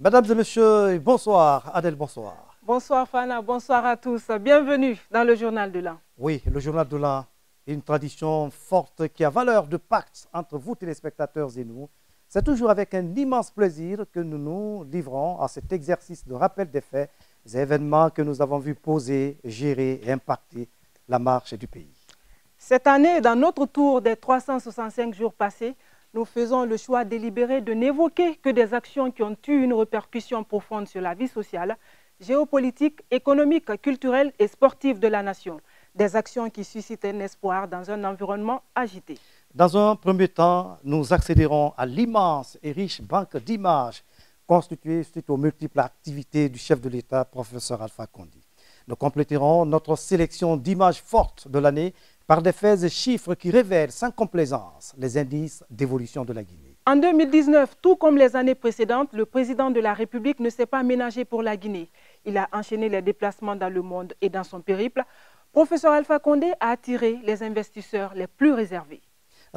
Mesdames et messieurs, bonsoir. Adèle, bonsoir. Bonsoir Fana, bonsoir à tous. Bienvenue dans le journal de l'an. Oui, le journal de l'an est une tradition forte qui a valeur de pacte entre vous téléspectateurs et nous. C'est toujours avec un immense plaisir que nous nous livrons à cet exercice de rappel des faits, des événements que nous avons vus poser, gérer et impacter la marche du pays. Cette année, dans notre tour des 365 jours passés, nous faisons le choix délibéré de n'évoquer que des actions qui ont eu une répercussion profonde sur la vie sociale, géopolitique, économique, culturelle et sportive de la nation. Des actions qui suscitent un espoir dans un environnement agité. Dans un premier temps, nous accéderons à l'immense et riche banque d'images constituée suite aux multiples activités du chef de l'État, professeur Alpha Condé. Nous compléterons notre sélection d'images fortes de l'année par des faits et chiffres qui révèlent sans complaisance les indices d'évolution de la Guinée. En 2019, tout comme les années précédentes, le président de la République ne s'est pas ménagé pour la Guinée. Il a enchaîné les déplacements dans le monde et dans son périple. Professeur Alpha Condé a attiré les investisseurs les plus réservés.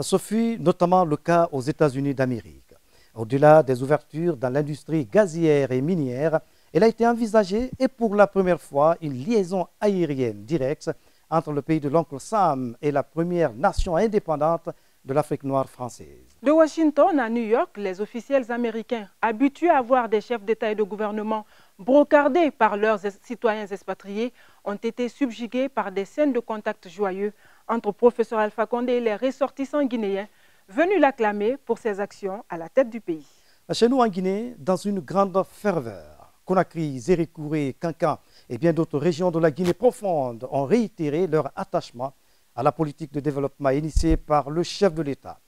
Ce fut notamment le cas aux États-Unis d'Amérique. Au-delà des ouvertures dans l'industrie gazière et minière, il a été envisagé et pour la première fois une liaison aérienne directe entre le pays de l'oncle Sam et la première nation indépendante de l'Afrique noire française. De Washington à New York, les officiels américains, habitués à voir des chefs d'État et de gouvernement brocardés par leurs citoyens expatriés, ont été subjugués par des scènes de contact joyeux entre professeur Alpha Condé et les ressortissants guinéens venus l'acclamer pour ses actions à la tête du pays. Chez nous en Guinée, dans une grande ferveur, Conakry, Zérikouré, Kankan et bien d'autres régions de la Guinée profonde ont réitéré leur attachement à la politique de développement initiée par le chef de l'État.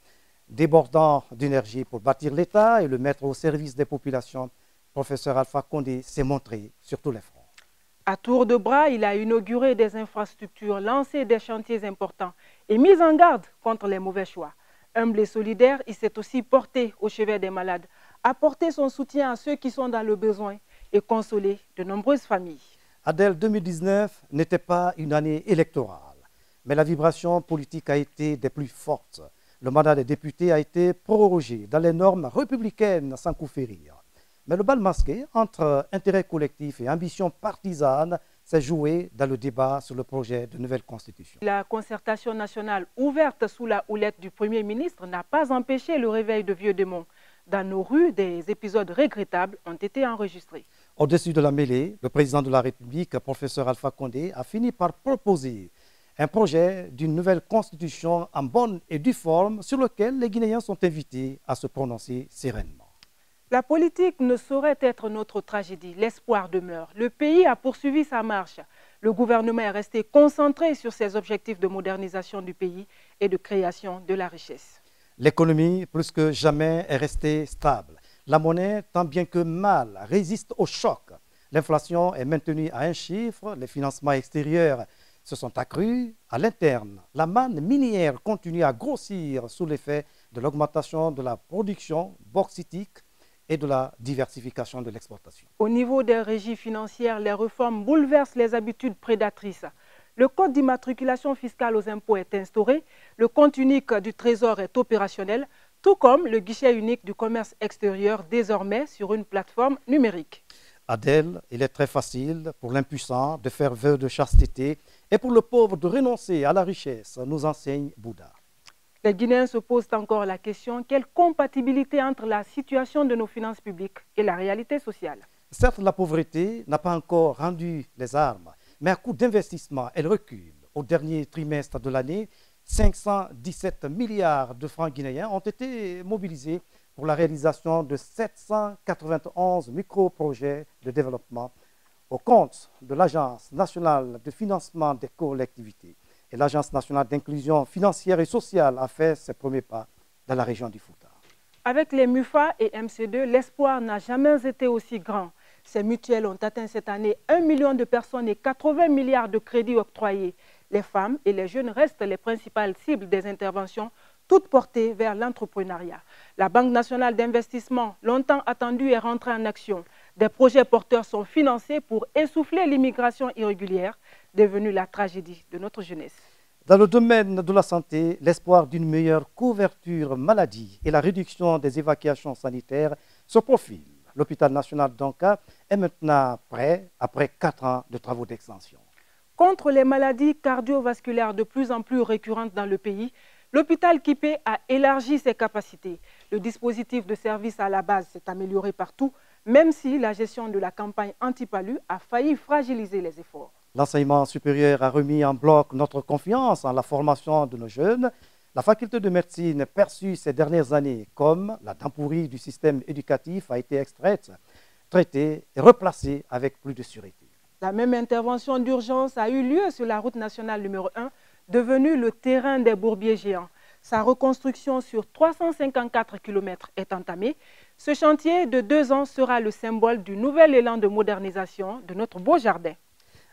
Débordant d'énergie pour bâtir l'État et le mettre au service des populations, professeur Alpha Condé s'est montré sur tous les fronts. À tour de bras, il a inauguré des infrastructures, lancé des chantiers importants et mis en garde contre les mauvais choix. Humble et solidaire, il s'est aussi porté au chevet des malades, apporté son soutien à ceux qui sont dans le besoin et consolé de nombreuses familles. Adèle, 2019 n'était pas une année électorale, mais la vibration politique a été des plus fortes. Le mandat des députés a été prorogé dans les normes républicaines sans coup férir. Mais le bal masqué entre intérêt collectif et ambition partisane s'est joué dans le débat sur le projet de nouvelle constitution. La concertation nationale ouverte sous la houlette du Premier ministre n'a pas empêché le réveil de vieux démons. Dans nos rues, des épisodes regrettables ont été enregistrés. Au-dessus de la mêlée, le président de la République, professeur Alpha Condé, a fini par proposer un projet d'une nouvelle constitution en bonne et due forme sur lequel les Guinéens sont invités à se prononcer sereinement. La politique ne saurait être notre tragédie, l'espoir demeure. Le pays a poursuivi sa marche. Le gouvernement est resté concentré sur ses objectifs de modernisation du pays et de création de la richesse. L'économie, plus que jamais, est restée stable. La monnaie, tant bien que mal, résiste au choc. L'inflation est maintenue à un chiffre, les financements extérieurs se sont accrus. À l'interne, la manne minière continue à grossir sous l'effet de l'augmentation de la production bauxitique et de la diversification de l'exportation. Au niveau des régies financières, les réformes bouleversent les habitudes prédatrices. Le code d'immatriculation fiscale aux impôts est instauré, le compte unique du Trésor est opérationnel, tout comme le guichet unique du commerce extérieur désormais sur une plateforme numérique. Adèle, il est très facile pour l'impuissant de faire vœu de chasteté et pour le pauvre de renoncer à la richesse, nous enseigne Bouddha. Les Guinéens se posent encore la question, quelle compatibilité entre la situation de nos finances publiques et la réalité sociale? Certes, la pauvreté n'a pas encore rendu les armes, mais à coup d'investissement, elle recule. Au dernier trimestre de l'année, 517 milliards de francs guinéens ont été mobilisés pour la réalisation de 791 micro-projets de développement au compte de l'Agence nationale de financement des collectivités. Et l'Agence nationale d'inclusion financière et sociale a fait ses premiers pas dans la région du Fouta. Avec les MUFA et MC2, l'espoir n'a jamais été aussi grand. Ces mutuelles ont atteint cette année 1 million de personnes et 80 milliards de crédits octroyés. Les femmes et les jeunes restent les principales cibles des interventions, toutes portées vers l'entrepreneuriat. La Banque nationale d'investissement, longtemps attendue, est rentrée en action. Des projets porteurs sont financés pour essouffler l'immigration irrégulière, devenue la tragédie de notre jeunesse. Dans le domaine de la santé, l'espoir d'une meilleure couverture maladie et la réduction des évacuations sanitaires se profilent. L'hôpital national d'Anka est maintenant prêt après 4 ans de travaux d'extension. Contre les maladies cardiovasculaires de plus en plus récurrentes dans le pays, l'hôpital Kipé a élargi ses capacités. Le dispositif de service à la base s'est amélioré partout, même si la gestion de la campagne anti-palu a failli fragiliser les efforts. L'enseignement supérieur a remis en bloc notre confiance en la formation de nos jeunes. La faculté de médecine, perçue ces dernières années comme la dent pourrie du système éducatif, a été extraite, traitée et replacée avec plus de sûreté. La même intervention d'urgence a eu lieu sur la route nationale numéro 1, devenue le terrain des bourbiers géants. Sa reconstruction sur 354 km est entamée. Ce chantier de 2 ans sera le symbole du nouvel élan de modernisation de notre beau jardin.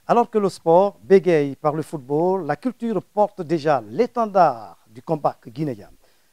Alors que le sport bégaye par le football, la culture porte déjà l'étendard du combat guinéen.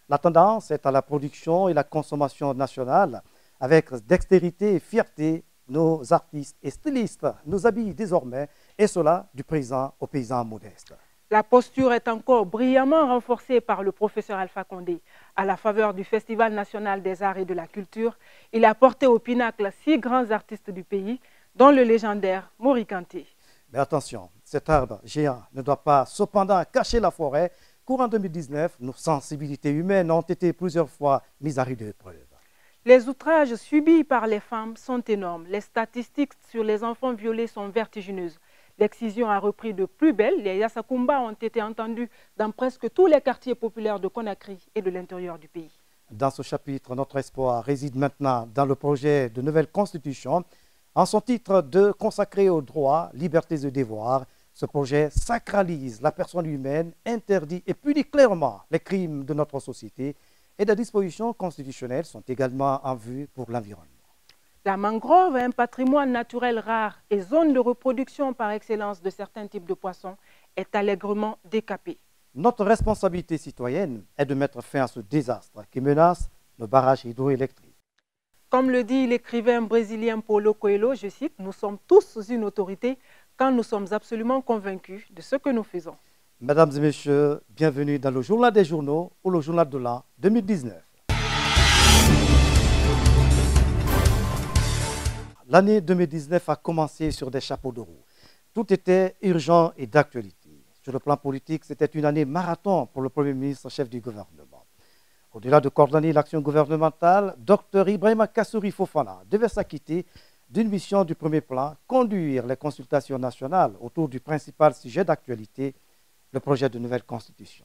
La tendance est à la production et la consommation nationale. Avec dextérité et fierté, nos artistes et stylistes nous habillent désormais, et cela du paysan au paysan modeste. La posture est encore brillamment renforcée par le professeur Alpha Condé. À la faveur du Festival national des arts et de la culture, il a porté au pinacle 6 grands artistes du pays, dont le légendaire Mori Kanté. Mais attention, cet arbre géant ne doit pas cependant cacher la forêt. Courant 2019, nos sensibilités humaines ont été plusieurs fois mises à rude épreuve. Les outrages subis par les femmes sont énormes. Les statistiques sur les enfants violés sont vertigineuses. L'excision a repris de plus belle. Les Yasakumba ont été entendus dans presque tous les quartiers populaires de Conakry et de l'intérieur du pays. Dans ce chapitre, notre espoir réside maintenant dans le projet de nouvelle constitution. En son titre de consacré aux droits, libertés et devoirs, ce projet sacralise la personne humaine, interdit et punit clairement les crimes de notre société, et des dispositions constitutionnelles sont également en vue pour l'environnement. La mangrove est un patrimoine naturel rare et zone de reproduction par excellence de certains types de poissons, est allègrement décapée. Notre responsabilité citoyenne est de mettre fin à ce désastre qui menace nos barrages hydroélectriques. Comme le dit l'écrivain brésilien Paulo Coelho, je cite, « Nous sommes tous une autorité quand nous sommes absolument convaincus de ce que nous faisons ». Mesdames et messieurs, bienvenue dans le journal des journaux ou le journal de l'an 2019. L'année 2019 a commencé sur des chapeaux de roue. Tout était urgent et d'actualité. Sur le plan politique, c'était une année marathon pour le Premier ministre chef du gouvernement. Au-delà de coordonner l'action gouvernementale, Dr Ibrahima Kassouri Fofana devait s'acquitter d'une mission du premier plan, conduire les consultations nationales autour du principal sujet d'actualité, le projet de nouvelle constitution.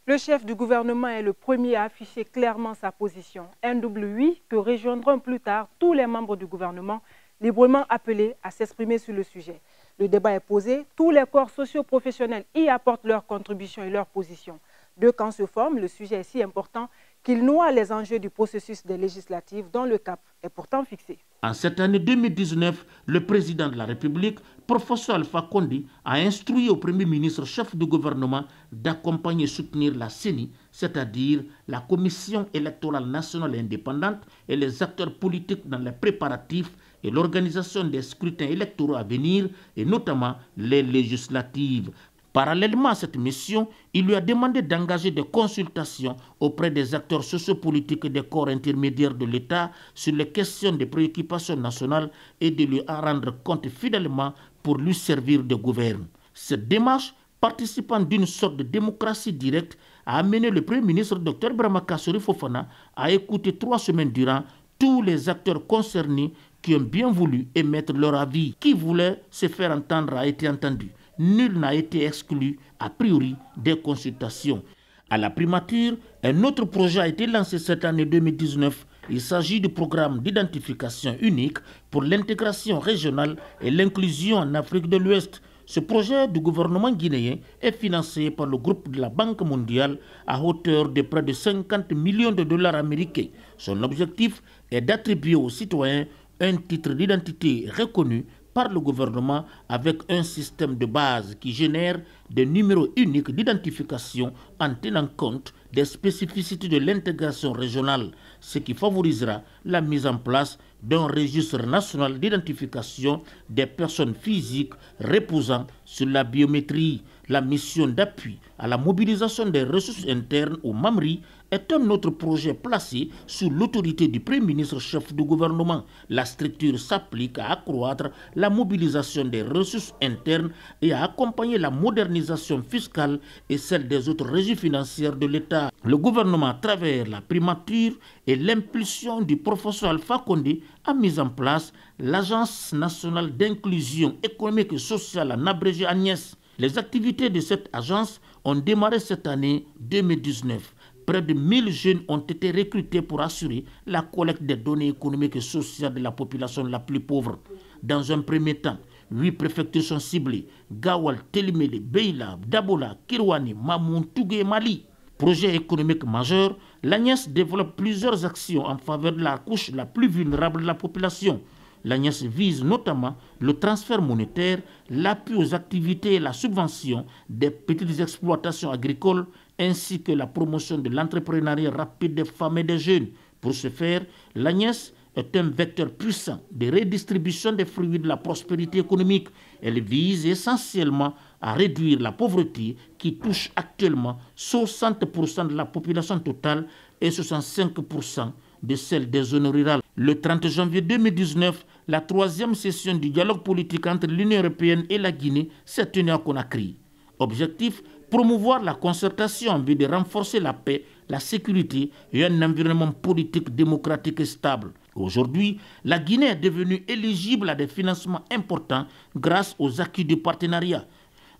Le chef du gouvernement est le premier à afficher clairement sa position. Un double oui que rejoindront plus tard tous les membres du gouvernement, librement appelés à s'exprimer sur le sujet. Le débat est posé, tous les corps socio-professionnels y apportent leur contribution et leur position. 2 camps se forment, le sujet est si important qu'il noie les enjeux du processus des législatives dont le cap est pourtant fixé. En cette année 2019, le président de la République, professeur Alpha Condé, a instruit au Premier ministre chef du gouvernement d'accompagner et soutenir la CENI, c'est-à-dire la Commission électorale nationale indépendante et les acteurs politiques dans les préparatifs et l'organisation des scrutins électoraux à venir, et notamment les législatives. Parallèlement à cette mission, il lui a demandé d'engager des consultations auprès des acteurs sociopolitiques et des corps intermédiaires de l'État sur les questions des préoccupations nationales et de lui en rendre compte fidèlement pour lui servir de gouverne. Cette démarche, participant d'une sorte de démocratie directe, a amené le Premier ministre Dr Ibrahima Kassouri Fofana à écouter 3 semaines durant tous les acteurs concernés qui ont bien voulu émettre leur avis. Qui voulait se faire entendre a été entendu. Nul n'a été exclu a priori des consultations. À la primature, un autre projet a été lancé cette année 2019. Il s'agit du programme d'identification unique pour l'intégration régionale et l'inclusion en Afrique de l'Ouest. Ce projet du gouvernement guinéen est financé par le groupe de la Banque mondiale à hauteur de près de 50 millions de dollars américains. Son objectif est d'attribuer aux citoyens un titre d'identité reconnu par le gouvernement avec un système de base qui génère des numéros uniques d'identification en tenant compte des spécificités de l'intégration régionale. ce qui favorisera la mise en place d'un registre national d'identification des personnes physiques reposant sur la biométrie. La mission d'appui à la mobilisation des ressources internes au Mamri est un autre projet placé sous l'autorité du Premier ministre chef du gouvernement. La structure s'applique à accroître la mobilisation des ressources internes et à accompagner la modernisation fiscale et celle des autres régies financières de l'État. Le gouvernement, à travers la primature et l'impulsion du professeur Alpha Condé, a mis en place l'Agence nationale d'inclusion économique et sociale, en abrégé Agnès. Les activités de cette agence ont démarré cette année 2019. Près de 1000 jeunes ont été recrutés pour assurer la collecte des données économiques et sociales de la population la plus pauvre. Dans un premier temps, 8 préfectures sont ciblées: Gawal, Télimélé, Beila, Dabola, Kirwani, Mamoun, Tougué et Mali. Projet économique majeur, l'Agnès développe plusieurs actions en faveur de la couche la plus vulnérable de la population. L'Agnès vise notamment le transfert monétaire, l'appui aux activités et la subvention des petites exploitations agricoles, ainsi que la promotion de l'entrepreneuriat rapide des femmes et des jeunes. Pour ce faire, l'Agnès est un vecteur puissant de redistribution des fruits de la prospérité économique. Elle vise essentiellement à réduire la pauvreté qui touche actuellement 60% de la population totale et 65% de celle des zones rurales. Le 30 janvier 2019, la 3e session du dialogue politique entre l'Union européenne et la Guinée s'est tenue à Conakry. Objectif: promouvoir la concertation en vue de renforcer la paix, la sécurité et un environnement politique démocratique et stable. Aujourd'hui, la Guinée est devenue éligible à des financements importants grâce aux acquis du partenariat.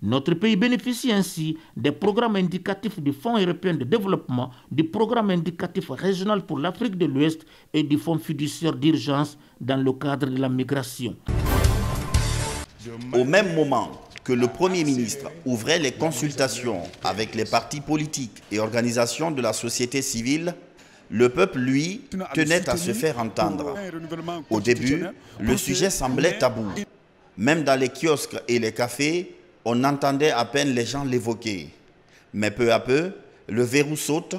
Notre pays bénéficie ainsi des programmes indicatifs du Fonds européen de développement, du programme indicatif régional pour l'Afrique de l'Ouest et du Fonds fiduciaire d'urgence dans le cadre de la migration. Au même moment que le Premier ministre ouvrait les consultations avec les partis politiques et organisations de la société civile, le peuple, lui, tenait à se faire entendre. Au début, le sujet semblait tabou. Même dans les kiosques et les cafés, on entendait à peine les gens l'évoquer. Mais peu à peu, le verrou saute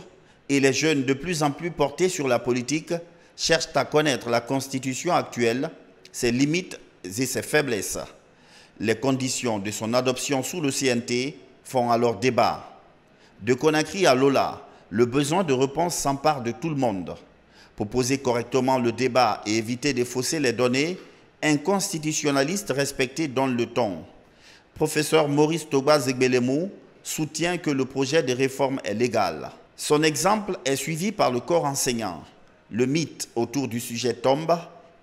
et les jeunes de plus en plus portés sur la politique cherchent à connaître la constitution actuelle, ses limites et ses faiblesses. Les conditions de son adoption sous le CNT font alors débat. De Conakry à Lola, le besoin de réponse s'empare de tout le monde. Pour poser correctement le débat et éviter de fausser les données, un constitutionnaliste respecté donne le ton. Professeur Maurice Togba Zegbelemou soutient que le projet de réforme est légal. Son exemple est suivi par le corps enseignant. Le mythe autour du sujet tombe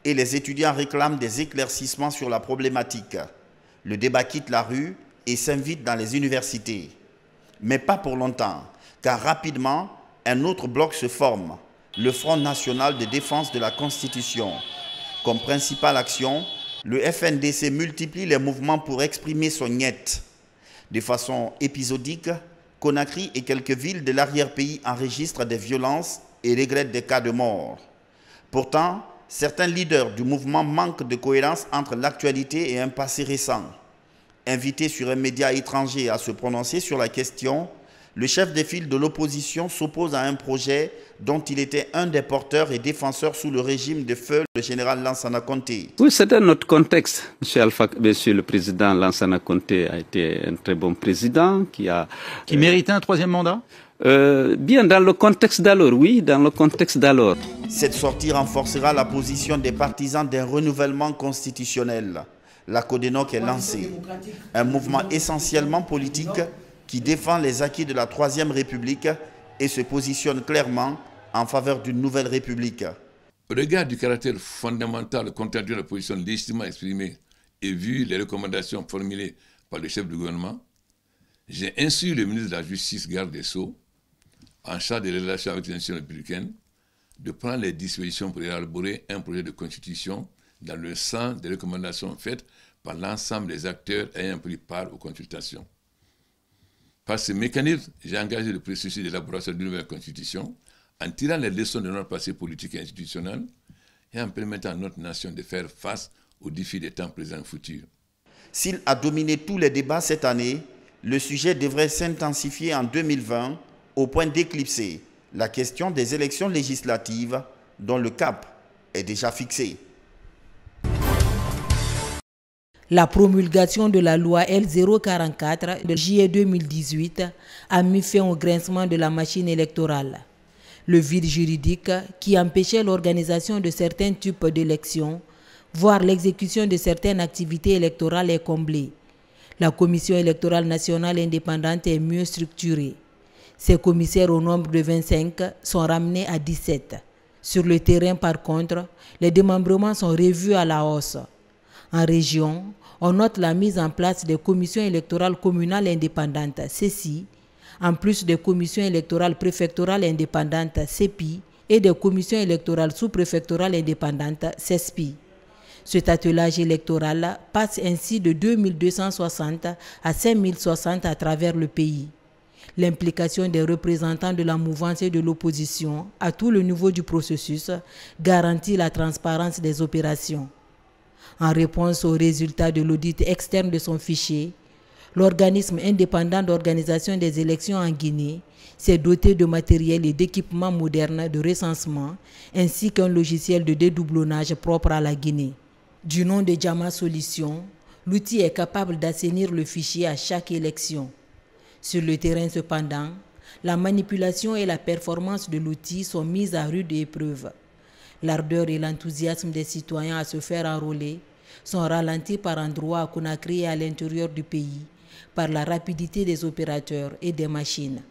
et les étudiants réclament des éclaircissements sur la problématique. Le débat quitte la rue et s'invite dans les universités. Mais pas pour longtemps, car rapidement, un autre bloc se forme, le Front national de défense de la Constitution. Comme principale action, le FNDC multiplie les mouvements pour exprimer son niet. De façon épisodique, Conakry et quelques villes de l'arrière-pays enregistrent des violences et regrettent des cas de mort. Pourtant, certains leaders du mouvement manquent de cohérence entre l'actualité et un passé récent. Invité sur un média étranger à se prononcer sur la question, le chef de file de l'opposition s'oppose à un projet dont il était un des porteurs et défenseurs sous le régime de feu, le général Lansana Conté. Oui, c'était notre contexte. Monsieur le président Lansana Conté a été un très bon président qui méritait un 3e mandat. Bien, dans le contexte d'alors, oui, dans le contexte d'alors. Cette sortie renforcera la position des partisans d'un renouvellement constitutionnel. La Codenoc est lancée, un mouvement essentiellement politique qui défend les acquis de la 3e République et se positionne clairement en faveur d'une nouvelle République. Au regard du caractère fondamental contenu de la position légitimement exprimée et vu les recommandations formulées par le chef du gouvernement, j'ai instruit le ministre de la Justice, garde des Sceaux, en charge des relations avec les institutions républicaines, de prendre les dispositions pour élaborer un projet de constitution dans le sens des recommandations faites par l'ensemble des acteurs ayant pris part aux consultations. Par ce mécanisme, j'ai engagé le processus d'élaboration d'une nouvelle constitution en tirant les leçons de notre passé politique et institutionnel et en permettant à notre nation de faire face aux défis des temps présents et futurs. S'il a dominé tous les débats cette année, le sujet devrait s'intensifier en 2020 au point d'éclipser la question des élections législatives dont le cap est déjà fixé. La promulgation de la loi L044 de juillet 2018 a mis fin au grincement de la machine électorale. Le vide juridique qui empêchait l'organisation de certains types d'élections, voire l'exécution de certaines activités électorales est comblé. La Commission électorale nationale indépendante est mieux structurée. Ses commissaires au nombre de 25 sont ramenés à 17. Sur le terrain, par contre, les démembrements sont revus à la hausse. En région, on note la mise en place des commissions électorales communales indépendantes, CECI, en plus des commissions électorales préfectorales indépendantes, CEPI, et des commissions électorales sous-préfectorales indépendantes, CESPI. Cet attelage électoral passe ainsi de 2260 à 5060 à travers le pays. L'implication des représentants de la mouvance et de l'opposition à tout le niveau du processus garantit la transparence des opérations. En réponse aux résultats de l'audit externe de son fichier, l'organisme indépendant d'organisation des élections en Guinée s'est doté de matériel et d'équipements modernes de recensement ainsi qu'un logiciel de dédoublonnage propre à la Guinée. Du nom de Jama Solutions, l'outil est capable d'assainir le fichier à chaque élection. Sur le terrain cependant, la manipulation et la performance de l'outil sont mises à rude épreuve. L'ardeur et l'enthousiasme des citoyens à se faire enrôler sont ralentis par endroits à Conakry et à l'intérieur du pays, par la rapidité des opérateurs et des machines.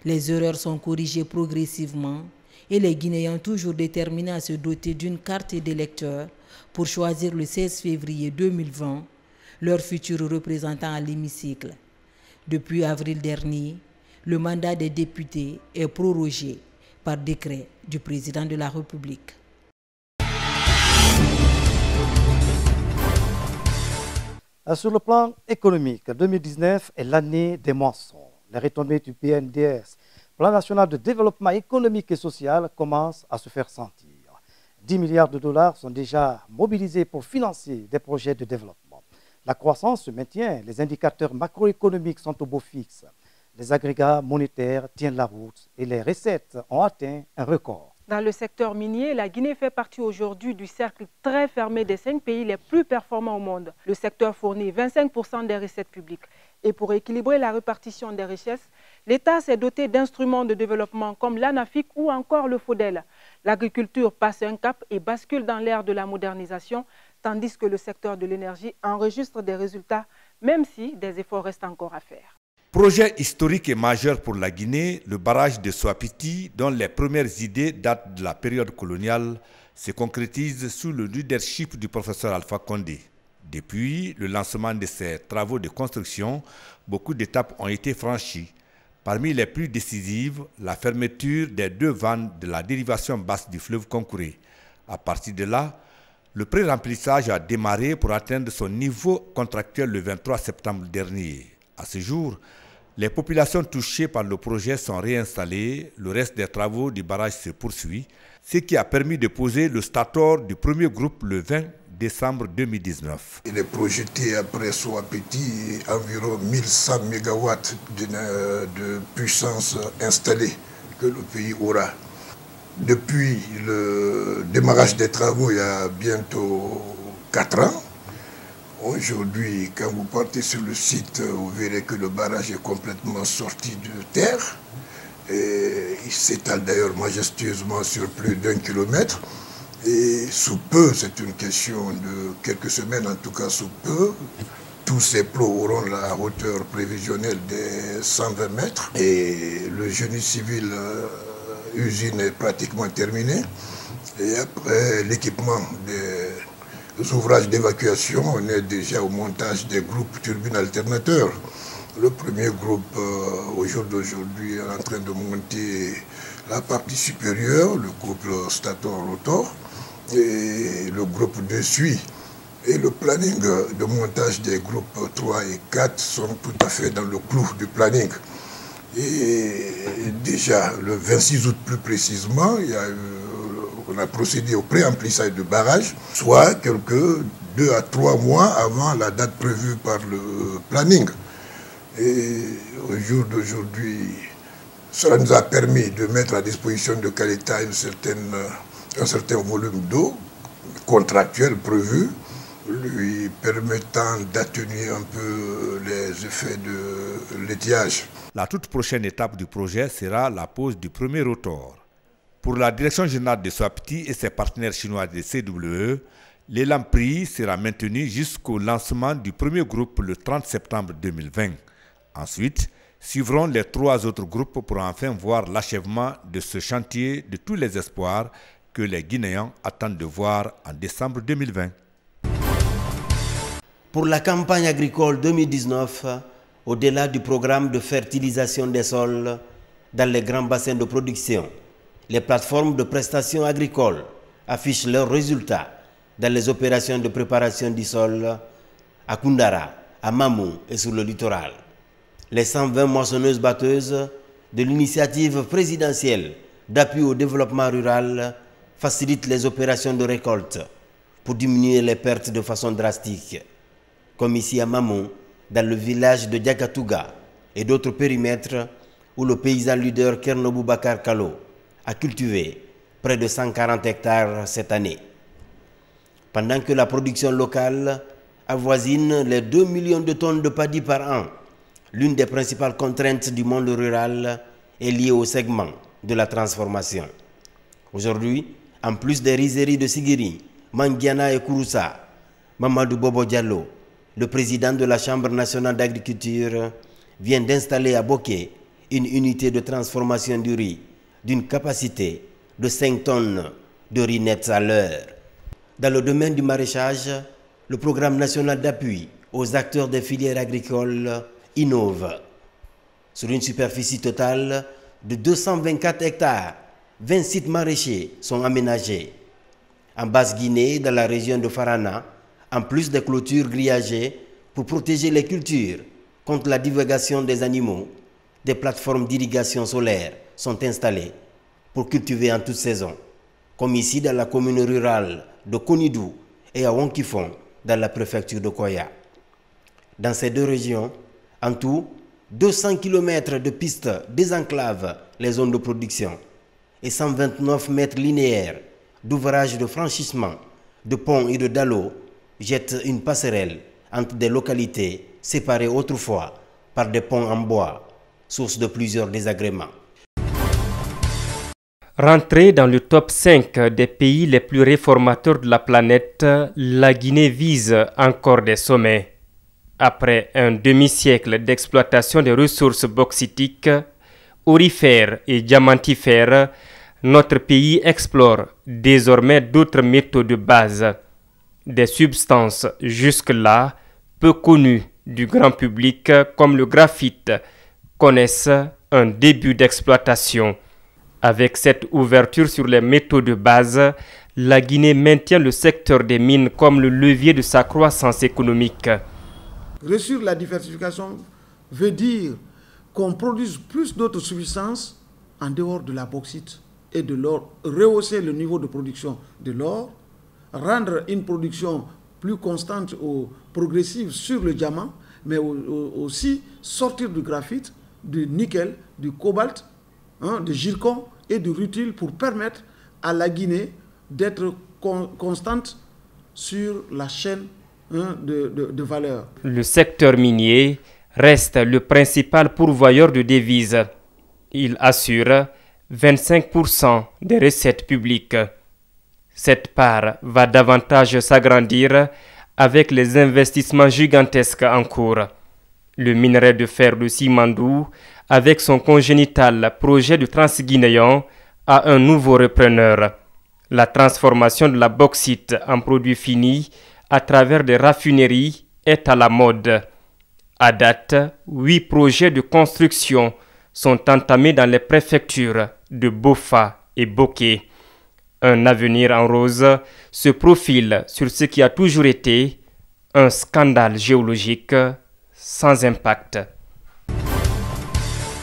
Les erreurs sont corrigées progressivement et les Guinéens toujours déterminés à se doter d'une carte d'électeur pour choisir le 16 février 2020 leur futur représentant à l'hémicycle. Depuis avril dernier, le mandat des députés est prorogé par décret du président de la République. Sur le plan économique, 2019 est l'année des moissons. Les retombées du PNDS, Plan national de développement économique et social, commencent à se faire sentir. 10 milliards de dollars sont déjà mobilisés pour financer des projets de développement. La croissance se maintient, les indicateurs macroéconomiques sont au beau fixe. Les agrégats monétaires tiennent la route et les recettes ont atteint un record. Dans le secteur minier, la Guinée fait partie aujourd'hui du cercle très fermé des 5 pays les plus performants au monde. Le secteur fournit 25% des recettes publiques. Et pour équilibrer la répartition des richesses, l'État s'est doté d'instruments de développement comme l'ANAFIC ou encore le FODEL. L'agriculture passe un cap et bascule dans l'ère de la modernisation, tandis que le secteur de l'énergie enregistre des résultats, même si des efforts restent encore à faire. Projet historique et majeur pour la Guinée, le barrage de Soapiti, dont les premières idées datent de la période coloniale, se concrétise sous le leadership du professeur Alpha Condé. Depuis le lancement de ces travaux de construction, beaucoup d'étapes ont été franchies. Parmi les plus décisives, la fermeture des 2 vannes de la dérivation basse du fleuve Concouré. À partir de là, le pré-remplissage a démarré pour atteindre son niveau contractuel le 23 septembre dernier. À ce jour, les populations touchées par le projet sont réinstallées, le reste des travaux du barrage se poursuit, ce qui a permis de poser le stator du premier groupe le 20 décembre 2019. Il est projeté après Soapiti environ 1100 MW de puissance installée que le pays aura. Depuis le démarrage des travaux, il y a bientôt 4 ans, aujourd'hui, quand vous partez sur le site, vous verrez que le barrage est complètement sorti de terre. Et il s'étale d'ailleurs majestueusement sur plus d'1 kilomètre. Et sous peu, c'est une question de quelques semaines, en tout cas sous peu, tous ces plots auront la hauteur prévisionnelle des 120 mètres. Et le génie civil usine est pratiquement terminé. Et après l'équipement des ouvrages d'évacuation, on est déjà au montage des groupes turbines alternateurs. Le premier groupe, au jour d'aujourd'hui, est en train de monter la partie supérieure, le couple stator-rotor, et le groupe 2 suit. Et le planning de montage des groupes 3 et 4 sont tout à fait dans le clou du planning. Et déjà, le 26 août plus précisément, on a procédé au pré-emplissage de barrage, soit quelques 2 à 3 mois avant la date prévue par le planning. Et au jour d'aujourd'hui, Cela nous a permis de mettre à disposition de Caleta un certain volume d'eau contractuel prévu, lui permettant d'atténuer un peu les effets de l'étiage. La toute prochaine étape du projet sera la pose du premier rotor. Pour la direction générale de Soapiti et ses partenaires chinois de CWE, l'élan pris sera maintenu jusqu'au lancement du premier groupe le 30 septembre 2020. Ensuite, suivront les 3 autres groupes pour enfin voir l'achèvement de ce chantier de tous les espoirs que les Guinéens attendent de voir en décembre 2020. Pour la campagne agricole 2019, au-delà du programme de fertilisation des sols dans les grands bassins de production, les plateformes de prestations agricoles affichent leurs résultats dans les opérations de préparation du sol à Koundara, à Mamou et sur le littoral. Les 120 moissonneuses-batteuses de l'initiative présidentielle d'appui au développement rural facilitent les opérations de récolte pour diminuer les pertes de façon drastique, comme ici à Mamou, dans le village de Diakatouga et d'autres périmètres où le paysan leader Kerno Bakar Kalo a cultivé près de 140 hectares cette année. Pendant que la production locale avoisine les 2 millions de tonnes de paddy par an, l'une des principales contraintes du monde rural est liée au segment de la transformation. Aujourd'hui, en plus des rizeries de Sigiri, Mangiana et Kouroussa, Mamadou Bobo Diallo, le président de la Chambre nationale d'agriculture, vient d'installer à Boké une unité de transformation du riz d'une capacité de 5 tonnes de riz net à l'heure. Dans le domaine du maraîchage, le programme national d'appui aux acteurs des filières agricoles innove. Sur une superficie totale de 224 hectares, 20 sites maraîchers sont aménagés. En Basse-Guinée, dans la région de Farana, en plus des clôtures grillagées pour protéger les cultures contre la divagation des animaux, des plateformes d'irrigation solaire sont installées pour cultiver en toute saison, comme ici dans la commune rurale de Konidou et à Wonkifon dans la préfecture de Koya. Dans ces 2 régions, en tout, 200 km de pistes désenclavent les zones de production et 129 mètres linéaires d'ouvrages de franchissement, de ponts et de dallots jettent une passerelle entre des localités séparées autrefois par des ponts en bois, source de plusieurs désagréments. Rentrée dans le top 5 des pays les plus réformateurs de la planète, la Guinée vise encore des sommets. Après un demi-siècle d'exploitation des ressources bauxitiques, aurifères et diamantifères, notre pays explore désormais d'autres métaux de base. Des substances jusque-là peu connues du grand public comme le graphite connaissent un début d'exploitation. Avec cette ouverture sur les métaux de base, la Guinée maintient le secteur des mines comme le levier de sa croissance économique. Réussir la diversification veut dire qu'on produise plus d'autres substances en dehors de la bauxite et de l'or, rehausser le niveau de production de l'or, rendre une production plus constante ou progressive sur le diamant, mais aussi sortir du graphite, du nickel, du cobalt, du zircon et du rutile pour permettre à la Guinée d'être constante sur la chaîne de valeur. Le secteur minier reste le principal pourvoyeur de devises. Il assure 25% des recettes publiques. Cette part va davantage s'agrandir avec les investissements gigantesques en cours. Le minerai de fer de Simandou, avec son congénital projet de Transguinéen, a un nouveau repreneur. La transformation de la bauxite en produit fini à travers des raffineries est à la mode. À date, 8 projets de construction sont entamés dans les préfectures de Bofa et Boké. Un avenir en rose se profile sur ce qui a toujours été un scandale géologique sans impact.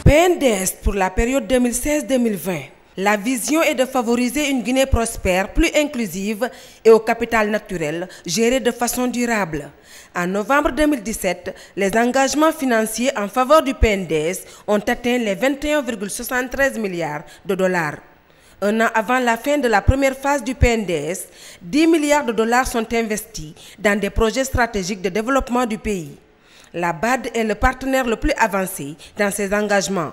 PNDS pour la période 2016-2020. La vision est de favoriser une Guinée prospère, plus inclusive et au capital naturel, gérée de façon durable. En novembre 2017, les engagements financiers en faveur du PNDS ont atteint les 21,73 milliards de dollars. Un an avant la fin de la première phase du PNDS, 10 milliards de dollars sont investis dans des projets stratégiques de développement du pays. La BAD est le partenaire le plus avancé dans ces engagements.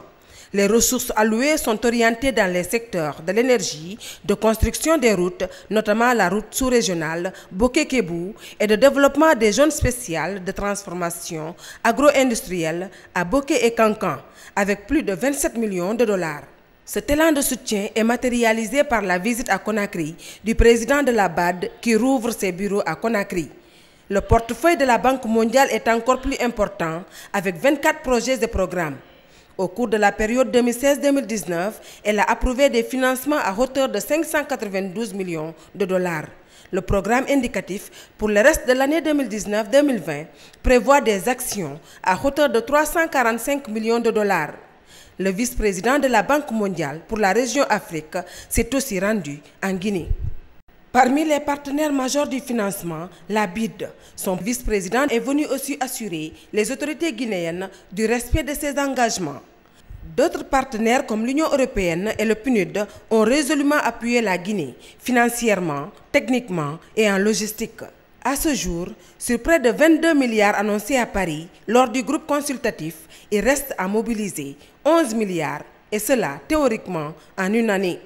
Les ressources allouées sont orientées dans les secteurs de l'énergie, de construction des routes, notamment la route sous-régionale Boké-Kébou, et de développement des zones spéciales de transformation agro-industrielle à Boké et Kankan, avec plus de 27 millions de dollars. Cet élan de soutien est matérialisé par la visite à Conakry du président de la BAD qui rouvre ses bureaux à Conakry. Le portefeuille de la Banque mondiale est encore plus important, avec 24 projets et programmes. Au cours de la période 2016-2019, elle a approuvé des financements à hauteur de 592 millions de dollars. Le programme indicatif pour le reste de l'année 2019-2020 prévoit des actions à hauteur de 345 millions de dollars. Le vice-président de la Banque mondiale pour la région Afrique s'est aussi rendu en Guinée. Parmi les partenaires majeurs du financement, la BID, son vice-président est venu aussi assurer les autorités guinéennes du respect de ses engagements. D'autres partenaires comme l'Union européenne et le PNUD ont résolument appuyé la Guinée, financièrement, techniquement et en logistique. À ce jour, sur près de 22 milliards annoncés à Paris lors du groupe consultatif, il reste à mobiliser 11 milliards, et cela théoriquement en une année.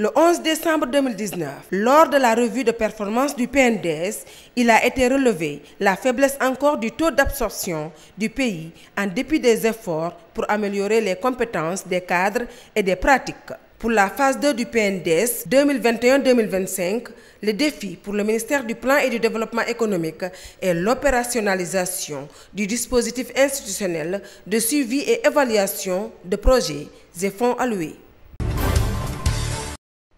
Le 11 décembre 2019, lors de la revue de performance du PNDS, il a été relevé la faiblesse encore du taux d'absorption du pays en dépit des efforts pour améliorer les compétences des cadres et des pratiques. Pour la phase 2 du PNDS 2021-2025, le défi pour le ministère du Plan et du Développement économique est l'opérationnalisation du dispositif institutionnel de suivi et évaluation de projets et fonds alloués.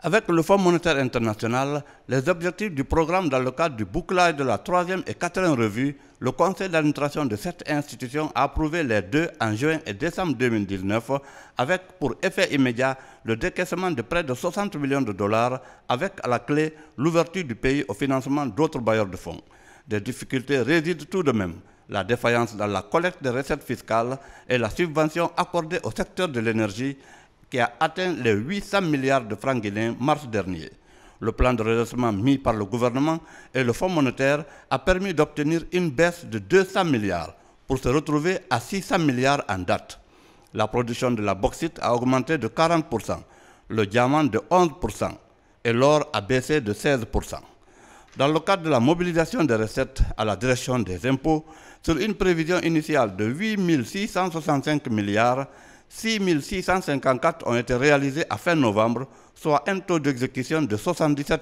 Avec le Fonds monétaire international, les objectifs du programme dans le cadre du bouclage de la 3e et 4e revue, le conseil d'administration de cette institution a approuvé les deux en juin et décembre 2019 avec pour effet immédiat le décaissement de près de 60 millions de dollars avec à la clé l'ouverture du pays au financement d'autres bailleurs de fonds. Des difficultés résident tout de même. La défaillance dans la collecte des recettes fiscales et la subvention accordée au secteur de l'énergie qui a atteint les 800 milliards de francs guinéens mars dernier. Le plan de redressement mis par le gouvernement et le Fonds monétaire a permis d'obtenir une baisse de 200 milliards pour se retrouver à 600 milliards en date. La production de la bauxite a augmenté de 40%, le diamant de 11% et l'or a baissé de 16%. Dans le cadre de la mobilisation des recettes à la direction des impôts, sur une prévision initiale de 8 665 milliards, 6 654 ont été réalisés à fin novembre, soit un taux d'exécution de 77%.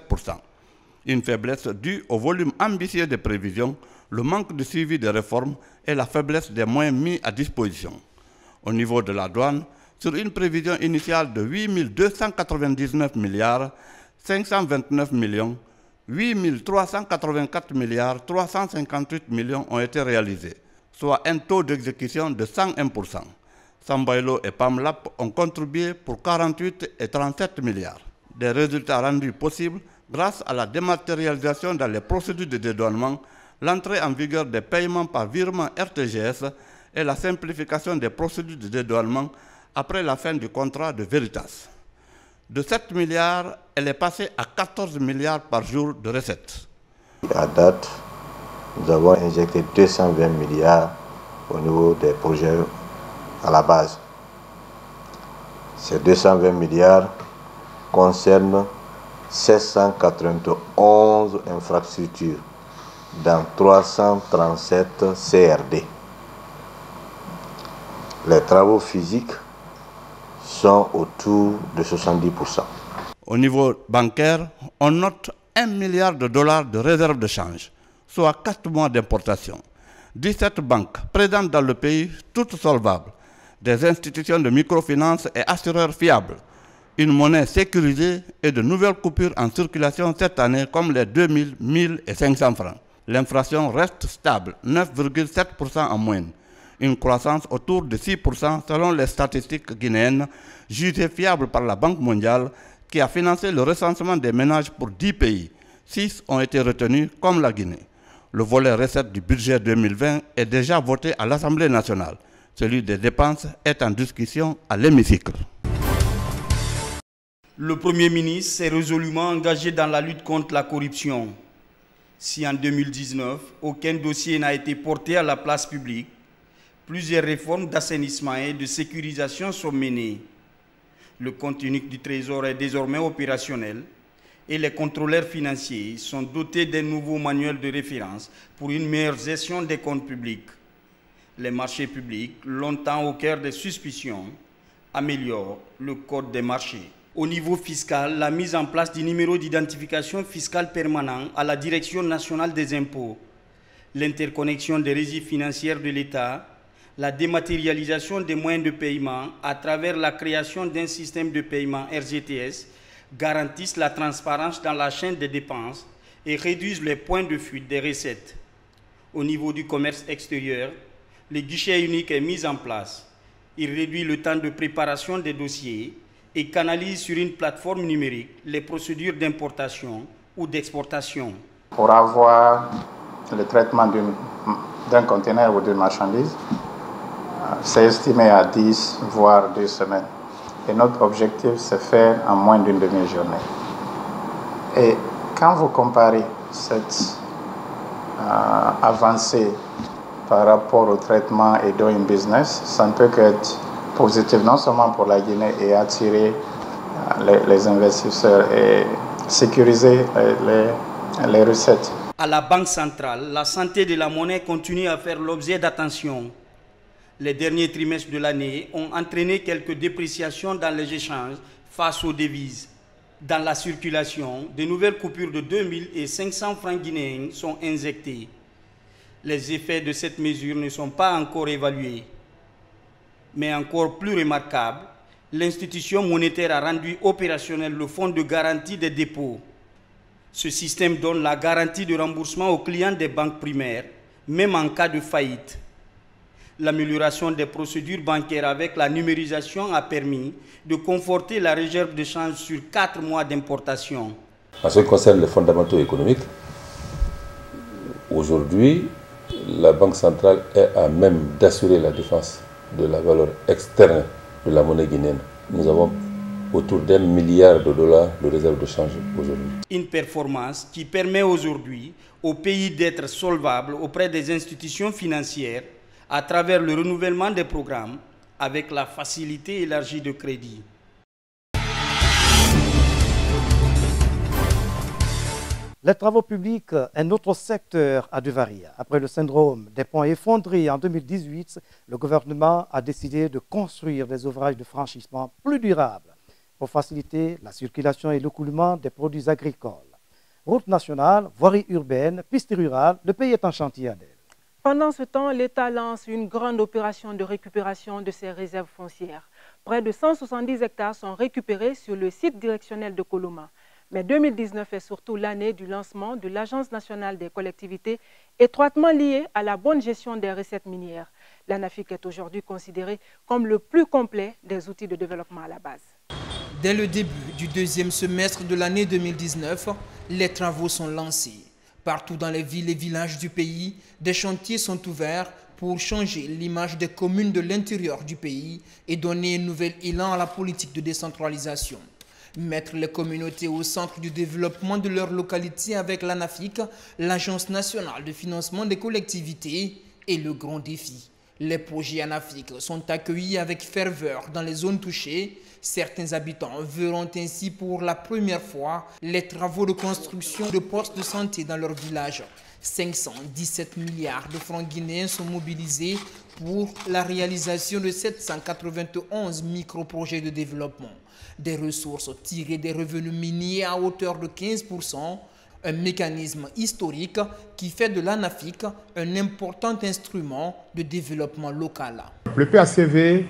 Une faiblesse due au volume ambitieux des prévisions, le manque de suivi des réformes et la faiblesse des moyens mis à disposition. Au niveau de la douane, sur une prévision initiale de 8 299 milliards, 529 millions, 8 384 milliards, 358 millions ont été réalisés, soit un taux d'exécution de 101%. Sambailo et Pamlap ont contribué pour 48 et 37 milliards. Des résultats rendus possibles grâce à la dématérialisation dans les procédures de dédouanement, l'entrée en vigueur des paiements par virement RTGS et la simplification des procédures de dédouanement après la fin du contrat de Veritas. De 7 milliards, elle est passée à 14 milliards par jour de recettes. À date, nous avons injecté 220 milliards au niveau des projets à la base. Ces 220 milliards concernent 791 infrastructures dans 337 CRD. Les travaux physiques sont autour de 70%. Au niveau bancaire, on note 1 milliard de dollars de réserve de change, soit 4 mois d'importation. 17 banques présentes dans le pays, toutes solvables. Des institutions de microfinance et assureurs fiables, une monnaie sécurisée et de nouvelles coupures en circulation cette année comme les 2000, 1000 et 500 francs. L'inflation reste stable, 9,7% en moyenne. une croissance autour de 6% selon les statistiques guinéennes, jugées fiables par la Banque mondiale, qui a financé le recensement des ménages pour 10 pays. 6 ont été retenus comme la Guinée. Le volet recettes du budget 2020 est déjà voté à l'Assemblée nationale. Celui des dépenses est en discussion à l'hémicycle. Le Premier ministre s'est résolument engagé dans la lutte contre la corruption. Si en 2019, aucun dossier n'a été porté à la place publique, plusieurs réformes d'assainissement et de sécurisation sont menées. Le compte unique du Trésor est désormais opérationnel et les contrôleurs financiers sont dotés d'un nouveau manuel de référence pour une meilleure gestion des comptes publics. Les marchés publics, longtemps au cœur des suspicions, améliorent le code des marchés. Au niveau fiscal, la mise en place du numéro d'identification fiscale permanent à la Direction nationale des impôts, l'interconnexion des régies financières de l'État, la dématérialisation des moyens de paiement à travers la création d'un système de paiement RGTS garantissent la transparence dans la chaîne des dépenses et réduisent les points de fuite des recettes. Au niveau du commerce extérieur, le guichet unique est mis en place. Il réduit le temps de préparation des dossiers et canalise sur une plateforme numérique les procédures d'importation ou d'exportation. Pour avoir le traitement d'un conteneur ou d'une marchandise, c'est estimé à 10 voire 2 semaines. Et notre objectif, c'est faire en moins d'une demi-journée. Et quand vous comparez cette avancée par rapport au traitement et doing business, ça ne peut qu'être positif, non seulement pour la Guinée, et attirer les investisseurs et sécuriser les recettes. À la Banque centrale, la santé de la monnaie continue à faire l'objet d'attention. Les derniers trimestres de l'année ont entraîné quelques dépréciations dans les échanges face aux devises. Dans la circulation, de nouvelles coupures de 2500 francs guinéens sont injectées. Les effets de cette mesure ne sont pas encore évalués. Mais encore plus remarquable, l'institution monétaire a rendu opérationnel le fonds de garantie des dépôts. Ce système donne la garantie de remboursement aux clients des banques primaires, même en cas de faillite. L'amélioration des procédures bancaires avec la numérisation a permis de conforter la réserve de change sur 4 mois d'importation. En ce qui concerne les fondamentaux économiques, aujourd'hui, la Banque centrale est à même d'assurer la défense de la valeur externe de la monnaie guinéenne. Nous avons autour d'$1 milliard de réserves de change aujourd'hui. Une performance qui permet aujourd'hui au pays d'être solvable auprès des institutions financières à travers le renouvellement des programmes avec la facilité élargie de crédit. Les travaux publics, un autre secteur à devenir. Après le syndrome des ponts effondrés en 2018, le gouvernement a décidé de construire des ouvrages de franchissement plus durables pour faciliter la circulation et l'écoulement des produits agricoles. Route nationale, voirie urbaine, pistes rurales, le pays est en chantier à Adèle. Pendant ce temps, l'État lance une grande opération de récupération de ses réserves foncières. Près de 170 hectares sont récupérés sur le site directionnel de Koloma. Mais 2019 est surtout l'année du lancement de l'Agence nationale des collectivités, étroitement liée à la bonne gestion des recettes minières. L'ANAFIC est aujourd'hui considérée comme le plus complet des outils de développement à la base. Dès le début du deuxième semestre de l'année 2019, les travaux sont lancés. Partout dans les villes et villages du pays, des chantiers sont ouverts pour changer l'image des communes de l'intérieur du pays et donner un nouvel élan à la politique de décentralisation. Mettre les communautés au centre du développement de leur localité avec l'ANAFIC, l'Agence nationale de financement des collectivités, est le grand défi. Les projets ANAFIC sont accueillis avec ferveur dans les zones touchées. Certains habitants verront ainsi pour la première fois les travaux de construction de postes de santé dans leur village. 517 milliards de francs guinéens sont mobilisés pour la réalisation de 791 micro-projets de développement. Des ressources tirées des revenus miniers à hauteur de 15%, un mécanisme historique qui fait de l'ANAFIC un important instrument de développement local. Le PACV,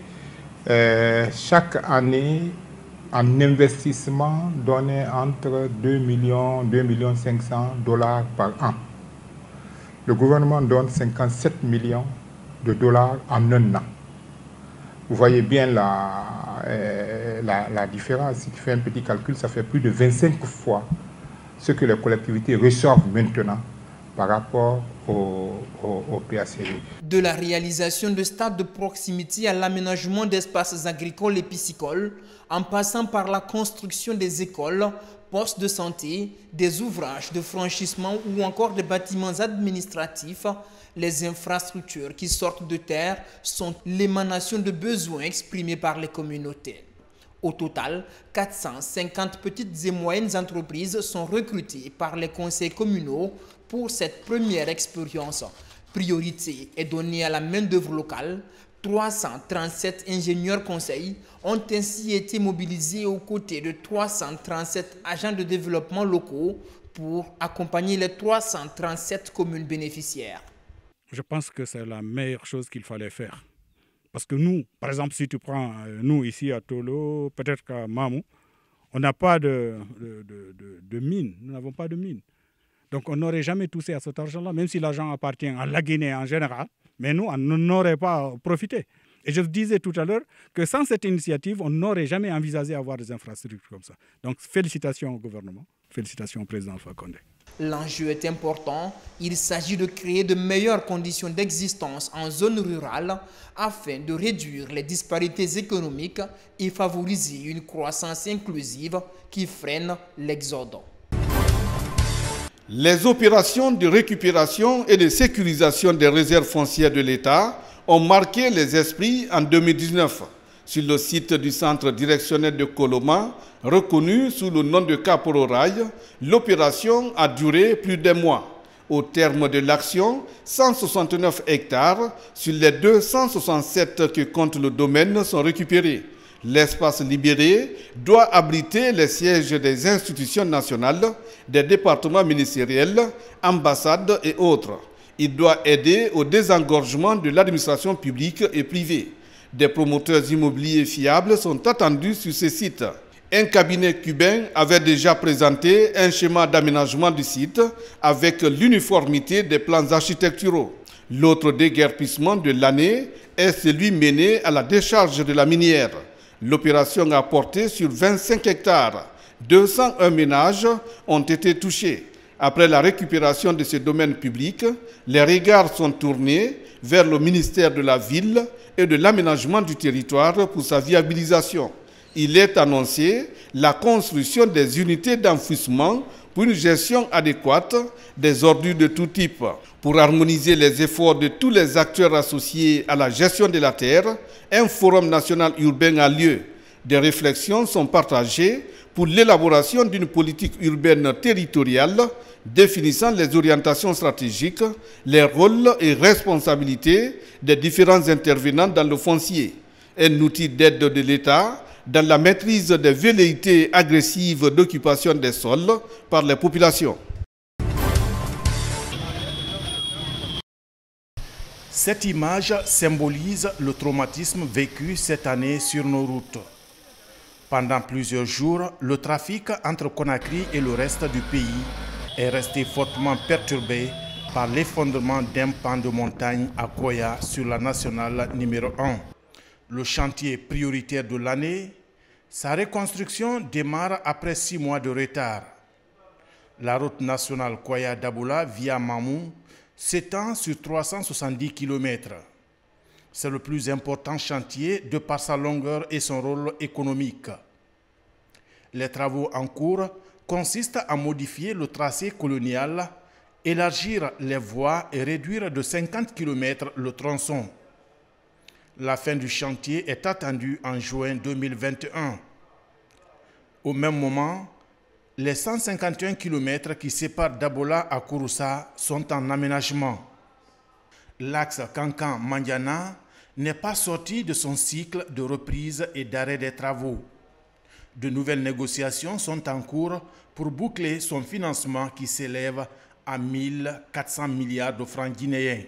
chaque année, en investissement, donnait entre 2 millions, 2,5 millions $ par an. Le gouvernement donne 57 millions de dollars en un an. Vous voyez bien la différence. Si tu fais un petit calcul, ça fait plus de 25 fois ce que les collectivités reçoivent maintenant par rapport au PACV. De la réalisation de stades de proximité à l'aménagement d'espaces agricoles et piscicoles, en passant par la construction des écoles, postes de santé, des ouvrages de franchissement ou encore des bâtiments administratifs, les infrastructures qui sortent de terre sont l'émanation de besoins exprimés par les communautés. Au total, 450 petites et moyennes entreprises sont recrutées par les conseils communaux pour cette première expérience. Priorité est donnée à la main-d'œuvre locale. 337 ingénieurs conseils ont ainsi été mobilisés aux côtés de 337 agents de développement locaux pour accompagner les 337 communes bénéficiaires. Je pense que c'est la meilleure chose qu'il fallait faire. Parce que nous, par exemple, si tu prends nous ici à Tolo, peut-être qu'à Mamou, on n'a pas de mine. Nous n'avons pas de mine. Donc on n'aurait jamais touché à cet argent-là, même si l'argent appartient à la Guinée en général. Mais nous, on n'aurait pas profité. Et je disais tout à l'heure que sans cette initiative, on n'aurait jamais envisagé avoir des infrastructures comme ça. Donc félicitations au gouvernement, félicitations au président Alpha Condé. L'enjeu est important. Il s'agit de créer de meilleures conditions d'existence en zone rurale afin de réduire les disparités économiques et favoriser une croissance inclusive qui freine l'exode. Les opérations de récupération et de sécurisation des réserves foncières de l'État ont marqué les esprits en 2019. Sur le site du centre directionnel de Koloma, reconnu sous le nom de Kapororail, l'opération a duré plus d'un mois. Au terme de l'action, 169 hectares sur les 267 que compte le domaine sont récupérés. L'espace libéré doit abriter les sièges des institutions nationales, des départements ministériels, ambassades et autres. Il doit aider au désengorgement de l'administration publique et privée. Des promoteurs immobiliers fiables sont attendus sur ce site. Un cabinet cubain avait déjà présenté un schéma d'aménagement du site avec l'uniformité des plans architecturaux. L'autre déguerpissement de l'année est celui mené à la décharge de la minière. L'opération a porté sur 25 hectares. 201 ménages ont été touchés. Après la récupération de ce domaine public, les regards sont tournés vers le ministère de la Ville et de l'aménagement du territoire pour sa viabilisation. Il est annoncé la construction des unités d'enfouissement pour une gestion adéquate des ordures de tout type. Pour harmoniser les efforts de tous les acteurs associés à la gestion de la terre, un forum national urbain a lieu. Des réflexions sont partagées pour l'élaboration d'une politique urbaine territoriale définissant les orientations stratégiques, les rôles et responsabilités des différents intervenants dans le foncier. Un outil d'aide de l'État dans la maîtrise des velléités agressives d'occupation des sols par les populations. Cette image symbolise le traumatisme vécu cette année sur nos routes. Pendant plusieurs jours, le trafic entre Conakry et le reste du pays est resté fortement perturbé par l'effondrement d'un pan de montagne à Koya sur la nationale numéro 1. Le chantier prioritaire de l'année, sa reconstruction démarre après 6 mois de retard. La route nationale Koya-Daboula via Mamou s'étend sur 370 km. C'est le plus important chantier de par sa longueur et son rôle économique. Les travaux en cours consistent à modifier le tracé colonial, élargir les voies et réduire de 50 km le tronçon. La fin du chantier est attendue en juin 2021. Au même moment, les 151 km qui séparent Dabola à Kouroussa sont en aménagement. L'axe Kankan-Mandiana n'est pas sorti de son cycle de reprise et d'arrêt des travaux. De nouvelles négociations sont en cours pour boucler son financement qui s'élève à 1400 milliards de francs guinéens.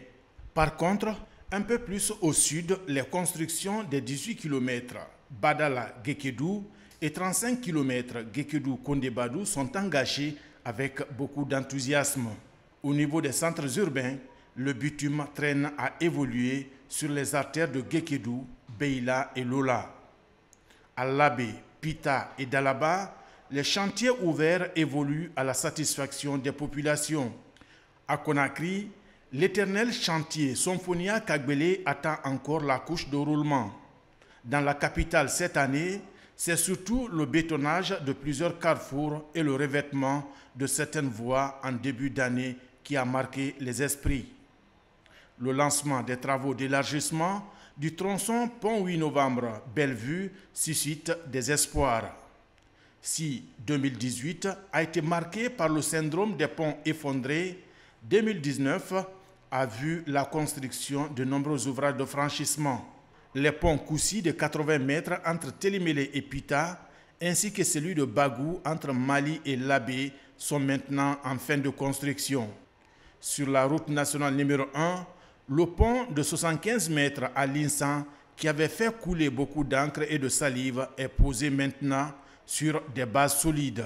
Par contre, un peu plus au sud, les constructions des 18 km Badala-Gekedou et 35 km Gekedou-Kondebadou sont engagées avec beaucoup d'enthousiasme. Au niveau des centres urbains, le bitume traîne à évoluer sur les artères de Guékédou, Beila et Lola. À Labé, Pita et Dalaba, les chantiers ouverts évoluent à la satisfaction des populations. À Conakry, l'éternel chantier Symphonia Kagbele attend encore la couche de roulement. Dans la capitale cette année, c'est surtout le bétonnage de plusieurs carrefours et le revêtement de certaines voies en début d'année qui a marqué les esprits. Le lancement des travaux d'élargissement du tronçon Pont 8 novembre Bellevue suscite des espoirs. Si 2018 a été marqué par le syndrome des ponts effondrés, 2019 a vu la construction de nombreux ouvrages de franchissement. Les ponts Koussi de 80 mètres entre Télémélé et Pita, ainsi que celui de Bagou entre Mali et Labé, sont maintenant en fin de construction. Sur la route nationale numéro 1, le pont de 75 mètres à Linsan, qui avait fait couler beaucoup d'encre et de salive, est posé maintenant sur des bases solides.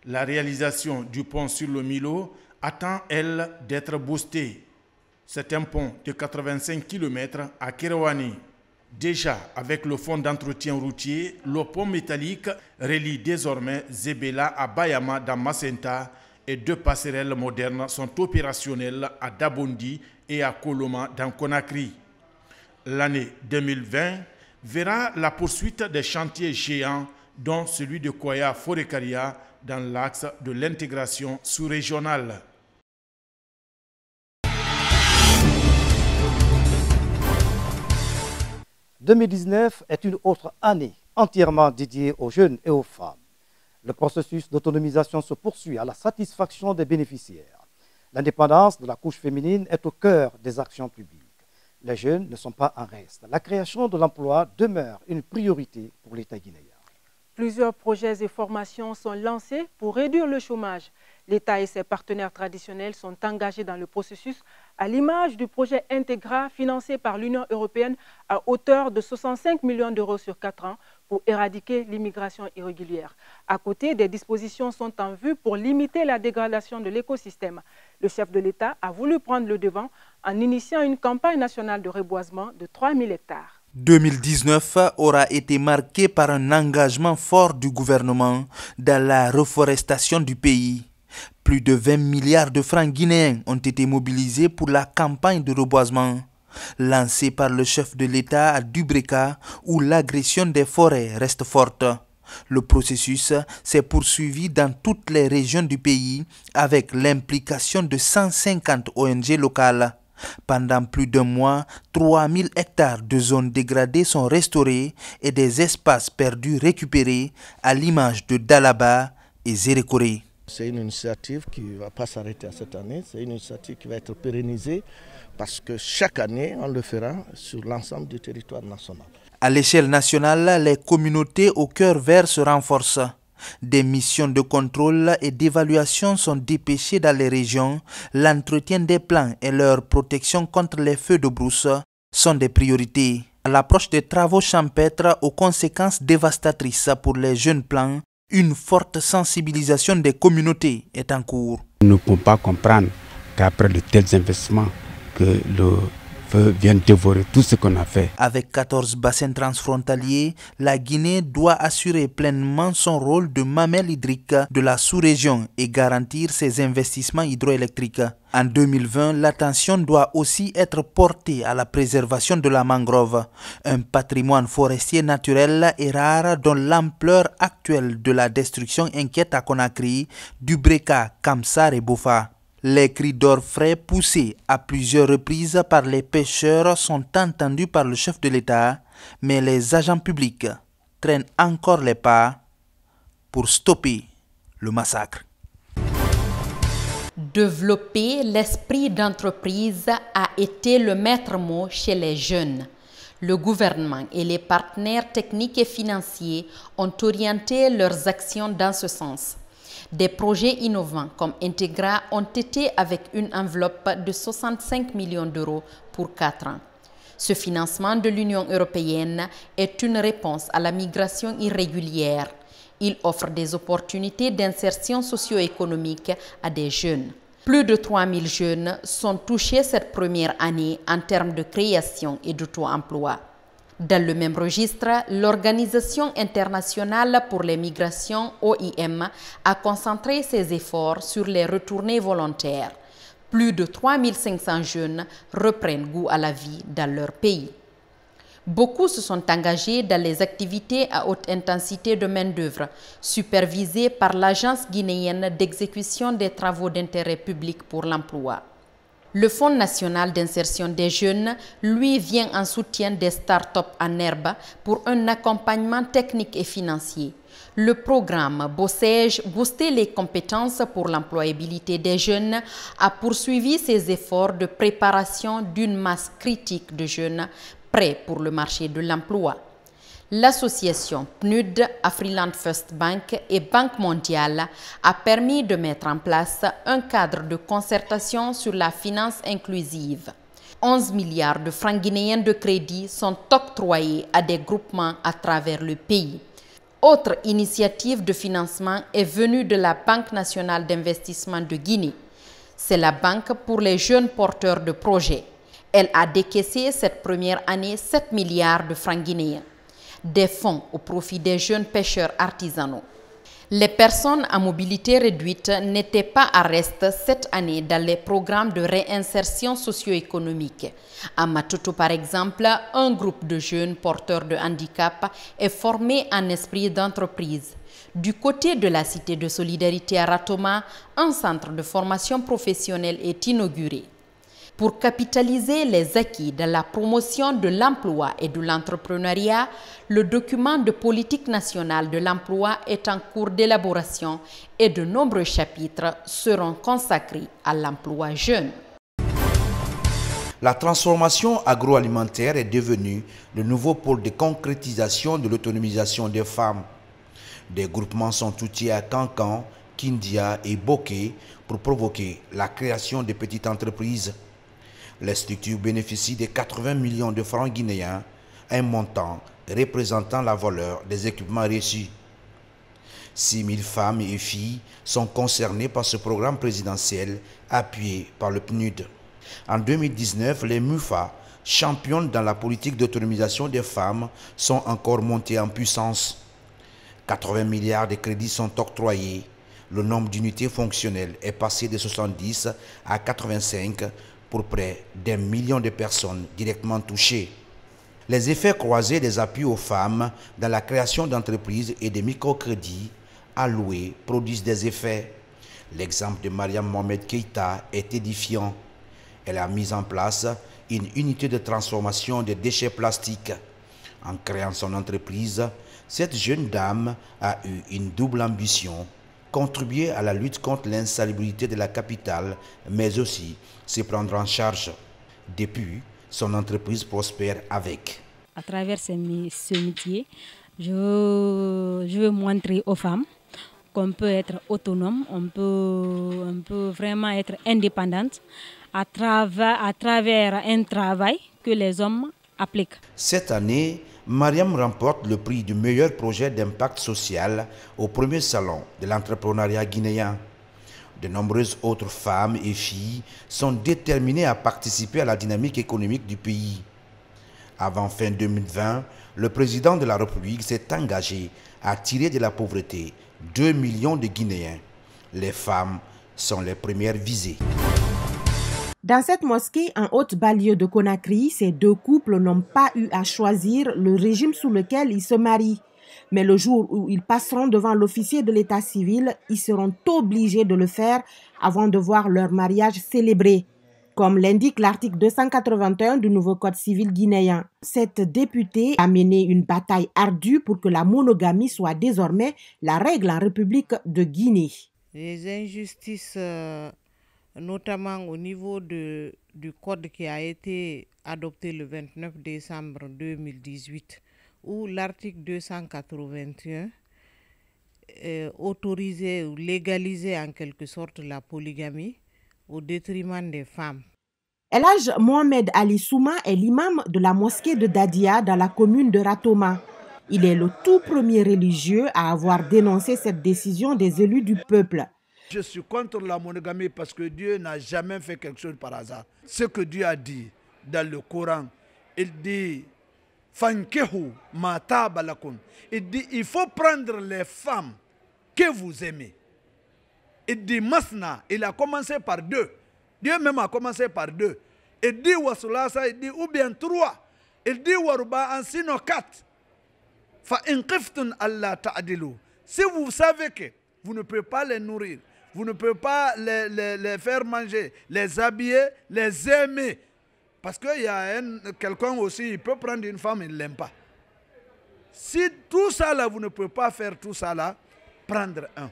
La réalisation du pont sur le Milo attend, elle, d'être boostée. C'est un pont de 85 km à Kérouani. Déjà, avec le fonds d'entretien routier, le pont métallique relie désormais Zébéla à Bayama dans Macenta et 2 passerelles modernes sont opérationnelles à Dabondi et à Koloma dans Conakry. L'année 2020 verra la poursuite des chantiers géants, dont celui de Koya-Forekaria dans l'axe de l'intégration sous-régionale. « 2019 est une autre année entièrement dédiée aux jeunes et aux femmes. Le processus d'autonomisation se poursuit à la satisfaction des bénéficiaires. L'indépendance de la couche féminine est au cœur des actions publiques. Les jeunes ne sont pas en reste. La création de l'emploi demeure une priorité pour l'État guinéen. Plusieurs projets et formations sont lancés pour réduire le chômage. L'État et ses partenaires traditionnels sont engagés dans le processus à l'image du projet Integra financé par l'Union européenne à hauteur de 65 millions d'euros sur 4 ans pour éradiquer l'immigration irrégulière. À côté, des dispositions sont en vue pour limiter la dégradation de l'écosystème. Le chef de l'État a voulu prendre le devant en initiant une campagne nationale de reboisement de 3000 hectares. 2019 aura été marqué par un engagement fort du gouvernement dans la reforestation du pays. Plus de 20 milliards de francs guinéens ont été mobilisés pour la campagne de reboisement, lancée par le chef de l'État à Dubreka, où l'agression des forêts reste forte. Le processus s'est poursuivi dans toutes les régions du pays avec l'implication de 150 ONG locales. Pendant plus d'un mois, 3000 hectares de zones dégradées sont restaurés et des espaces perdus récupérés à l'image de Dalaba et Zérékoré. C'est une initiative qui ne va pas s'arrêter à cette année, c'est une initiative qui va être pérennisée parce que chaque année, on le fera sur l'ensemble du territoire national. À l'échelle nationale, les communautés au cœur vert se renforcent. Des missions de contrôle et d'évaluation sont dépêchées dans les régions. L'entretien des plants et leur protection contre les feux de brousse sont des priorités. À l'approche des travaux champêtres aux conséquences dévastatrices pour les jeunes plants, une forte sensibilisation des communautés est en cours. Nous ne pouvons pas comprendre qu'après de tels investissements, que le feu vienne dévorer tout ce qu'on a fait. Avec 14 bassins transfrontaliers, la Guinée doit assurer pleinement son rôle de mamelle hydrique de la sous-région et garantir ses investissements hydroélectriques. En 2020, l'attention doit aussi être portée à la préservation de la mangrove, un patrimoine forestier naturel et rare dont l'ampleur actuelle de la destruction inquiète à Conakry, Dubreka, Kamsar et Bofa. Les cris d'orfraie poussés à plusieurs reprises par les pêcheurs sont entendus par le chef de l'État, mais les agents publics traînent encore les pas pour stopper le massacre. Développer l'esprit d'entreprise a été le maître mot chez les jeunes. Le gouvernement et les partenaires techniques et financiers ont orienté leurs actions dans ce sens. Des projets innovants comme Integra ont été avec une enveloppe de 65 millions d'euros pour 4 ans. Ce financement de l'Union européenne est une réponse à la migration irrégulière. Il offre des opportunités d'insertion socio-économique à des jeunes. Plus de 3000 jeunes sont touchés cette première année en termes de création et d'auto-emploi. Dans le même registre, l'Organisation internationale pour les migrations, OIM, a concentré ses efforts sur les retournés volontaires. Plus de 3500 jeunes reprennent goût à la vie dans leur pays. Beaucoup se sont engagés dans les activités à haute intensité de main-d'œuvre, supervisées par l'Agence guinéenne d'exécution des travaux d'intérêt public pour l'emploi. Le Fonds national d'insertion des jeunes, lui, vient en soutien des start-up en herbe pour un accompagnement technique et financier. Le programme BOSEJ, Booster les compétences pour l'employabilité des jeunes, a poursuivi ses efforts de préparation d'une masse critique de jeunes prêts pour le marché de l'emploi. L'association PNUD, Afriland First Bank et Banque mondiale a permis de mettre en place un cadre de concertation sur la finance inclusive. 11 milliards de francs guinéens de crédit sont octroyés à des groupements à travers le pays. Autre initiative de financement est venue de la Banque nationale d'investissement de Guinée. C'est la banque pour les jeunes porteurs de projets. Elle a décaissé cette première année 7 milliards de francs guinéens, des fonds au profit des jeunes pêcheurs artisanaux. Les personnes à mobilité réduite n'étaient pas à reste cette année dans les programmes de réinsertion socio-économique. À Matoto, par exemple, un groupe de jeunes porteurs de handicap est formé en esprit d'entreprise. Du côté de la Cité de Solidarité à Ratoma, un centre de formation professionnelle est inauguré. Pour capitaliser les acquis de la promotion de l'emploi et de l'entrepreneuriat, le document de politique nationale de l'emploi est en cours d'élaboration et de nombreux chapitres seront consacrés à l'emploi jeune. La transformation agroalimentaire est devenue le nouveau pôle de concrétisation de l'autonomisation des femmes. Des groupements sont outillés à Kankan, Kindia et Boké pour provoquer la création de petites entreprises. Les structures bénéficient de 80 millions de francs guinéens, un montant représentant la valeur des équipements reçus. 6 000 femmes et filles sont concernées par ce programme présidentiel appuyé par le PNUD. En 2019, les MUFA, championnes dans la politique d'autonomisation des femmes, sont encore montées en puissance. 80 milliards de crédits sont octroyés. Le nombre d'unités fonctionnelles est passé de 70 à 85 pour près d'1 million de personnes directement touchées. Les effets croisés des appuis aux femmes dans la création d'entreprises et des microcrédits alloués produisent des effets. L'exemple de Mariam Mohamed Keïta est édifiant. Elle a mis en place une unité de transformation des déchets plastiques. En créant son entreprise, cette jeune dame a eu une double ambition: contribuer à la lutte contre l'insalubrité de la capitale, mais aussi se prendre en charge. Depuis, son entreprise prospère avec. À travers ce métier, je veux montrer aux femmes qu'on peut être autonome, on peut vraiment être indépendante à travers un travail que les hommes appliquent. Cette année, Mariam remporte le prix du meilleur projet d'impact social au premier salon de l'entrepreneuriat guinéen. De nombreuses autres femmes et filles sont déterminées à participer à la dynamique économique du pays. Avant fin 2020, le président de la République s'est engagé à tirer de la pauvreté 2 millions de Guinéens. Les femmes sont les premières visées. Dans cette mosquée en haute banlieue de Conakry, ces deux couples n'ont pas eu à choisir le régime sous lequel ils se marient. Mais le jour où ils passeront devant l'officier de l'état civil, ils seront obligés de le faire avant de voir leur mariage célébré, comme l'indique l'article 281 du nouveau code civil guinéen. Cette députée a mené une bataille ardue pour que la monogamie soit désormais la règle en République de Guinée. Les injustices, notamment au niveau du code qui a été adopté le 29 décembre 2018, où l'article 281 autorisait ou légalisait en quelque sorte la polygamie au détriment des femmes. El Hadj Mohamed Ali Souma est l'imam de la mosquée de Dadia dans la commune de Ratoma. Il est le tout premier religieux à avoir dénoncé cette décision des élus du peuple. Je suis contre la monogamie parce que Dieu n'a jamais fait quelque chose par hasard. Ce que Dieu a dit dans le Coran, il dit Fankehu mata balakun. Il dit il faut prendre les femmes que vous aimez. Il dit Masna, il a commencé par 2. Dieu même a commencé par 2. Il dit Wasulasa, il dit ou bien 3. Il dit Waruba en sinon 4. Fa inqiftun Allah ta'adilu. Si vous savez que vous ne pouvez pas les nourrir, vous ne pouvez pas les faire manger, les habiller, les aimer. Parce qu'il y a quelqu'un aussi, il peut prendre une femme, il ne l'aime pas. Si tout ça là, vous ne pouvez pas faire tout ça là, prendre un.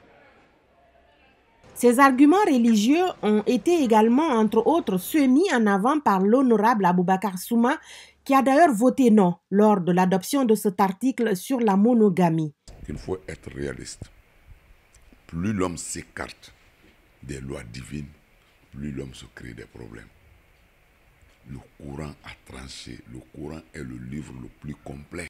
Ces arguments religieux ont été également, entre autres, ceux mis en avant par l'honorable Aboubakar Souma, qui a d'ailleurs voté non lors de l'adoption de cet article sur la monogamie. Il faut être réaliste. Plus l'homme s'écarte des lois divines, plus l'homme se crée des problèmes. Le Coran a tranché. Le Coran est le livre le plus complet.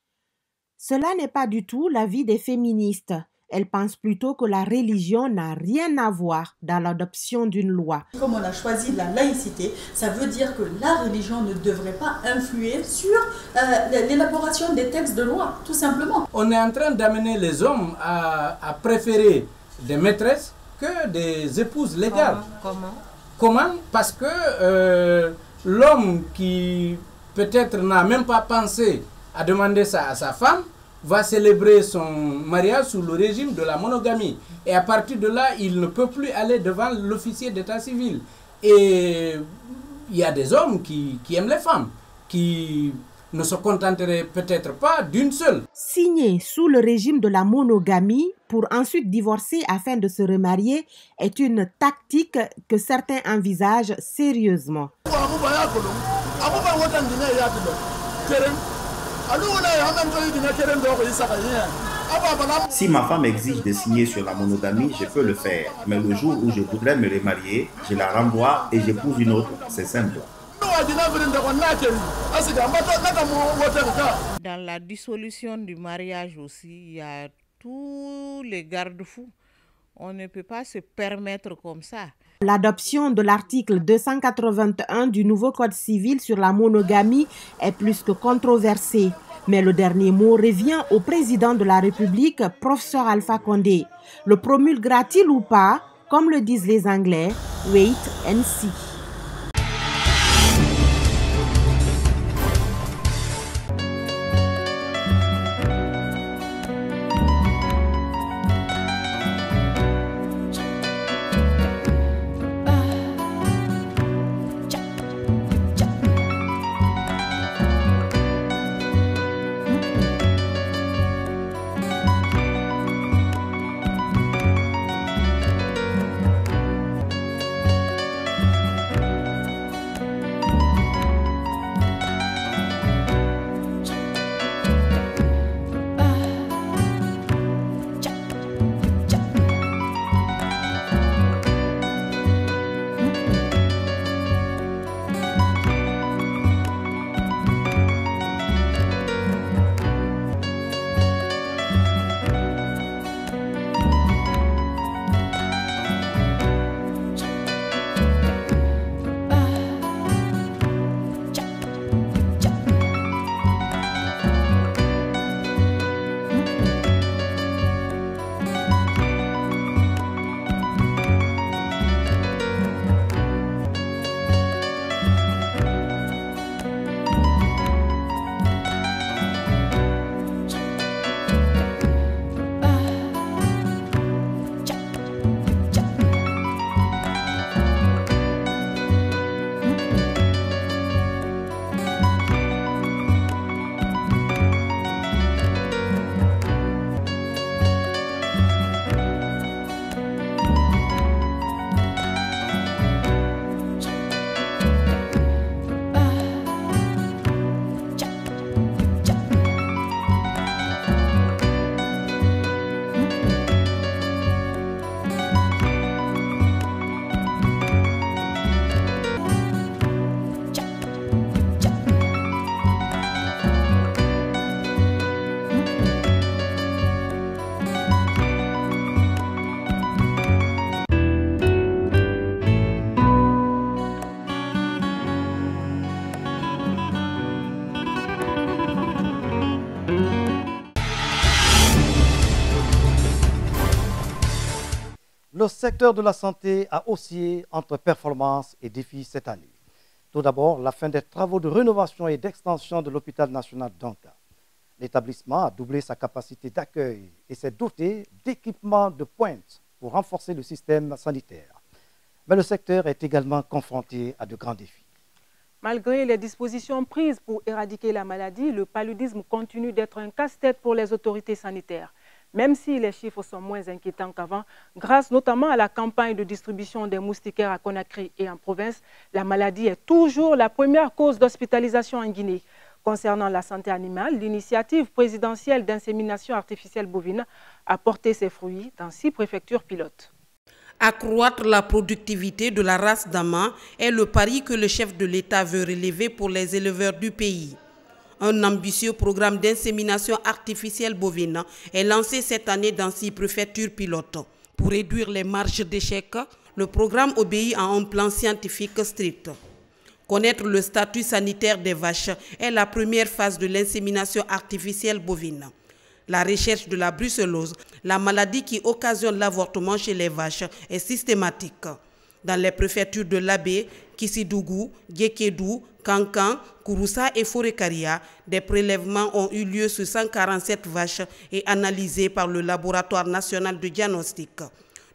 Cela n'est pas du tout l'avis des féministes. Elles pensent plutôt que la religion n'a rien à voir dans l'adoption d'une loi. Comme on a choisi la laïcité, ça veut dire que la religion ne devrait pas influer sur l'élaboration des textes de loi, tout simplement. On est en train d'amener les hommes à préférer des maîtresses que des épouses légales. Comment? Parce que l'homme qui peut-être n'a même pas pensé à demander ça à sa femme, va célébrer son mariage sous le régime de la monogamie. Et à partir de là, il ne peut plus aller devant l'officier d'état civil. Et il y a des hommes qui aiment les femmes, qui ne se contenteraient peut-être pas d'une seule. Signer sous le régime de la monogamie pour ensuite divorcer afin de se remarier est une tactique que certains envisagent sérieusement. Si ma femme exige de signer sur la monogamie, je peux le faire. Mais le jour où je voudrais me remarier, je la renvoie et j'épouse une autre. C'est simple. Dans la dissolution du mariage aussi, il y a tous les garde-fous. On ne peut pas se permettre comme ça. L'adoption de l'article 281 du nouveau Code civil sur la monogamie est plus que controversée. Mais le dernier mot revient au président de la République, professeur Alpha Condé. Le promulguera-t-il ou pas? Comme le disent les Anglais, wait and see. le secteur de la santé a oscillé entre performances et défis cette année. Tout d'abord, la fin des travaux de rénovation et d'extension de l'hôpital national d'Anka. L'établissement a doublé sa capacité d'accueil et s'est doté d'équipements de pointe pour renforcer le système sanitaire. Mais le secteur est également confronté à de grands défis. Malgré les dispositions prises pour éradiquer la maladie, le paludisme continue d'être un casse-tête pour les autorités sanitaires. Même si les chiffres sont moins inquiétants qu'avant, grâce notamment à la campagne de distribution des moustiquaires à Conakry et en province, la maladie est toujours la première cause d'hospitalisation en Guinée. Concernant la santé animale, l'initiative présidentielle d'insémination artificielle bovine a porté ses fruits dans 6 préfectures pilotes. Accroître la productivité de la race d'Ama est le pari que le chef de l'État veut relever pour les éleveurs du pays. Un ambitieux programme d'insémination artificielle bovine est lancé cette année dans 6 préfectures pilotes. Pour réduire les marges d'échec, le programme obéit à un plan scientifique strict. Connaître le statut sanitaire des vaches est la première phase de l'insémination artificielle bovine. La recherche de la brucellose, la maladie qui occasionne l'avortement chez les vaches, est systématique. Dans les préfectures de Labé, Kissidougou, Djekedou, Kankan, Kouroussa et Forekaria, des prélèvements ont eu lieu sur 147 vaches et analysés par le laboratoire national de diagnostic.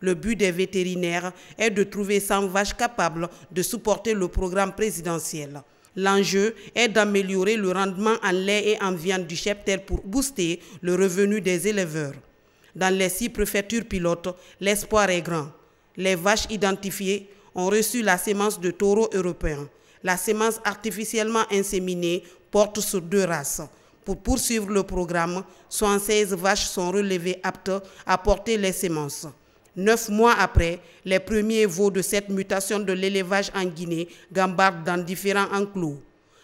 Le but des vétérinaires est de trouver 100 vaches capables de supporter le programme présidentiel. L'enjeu est d'améliorer le rendement en lait et en viande du cheptel pour booster le revenu des éleveurs. Dans les 6 préfectures pilotes, l'espoir est grand. Les vaches identifiées ont reçu la sémence de taureau européen. La sémence artificiellement inséminée porte sur 2 races. Pour poursuivre le programme, 76 vaches sont relevées aptes à porter les sémences. 9 mois après, les premiers veaux de cette mutation de l'élevage en Guinée gambardent dans différents enclos.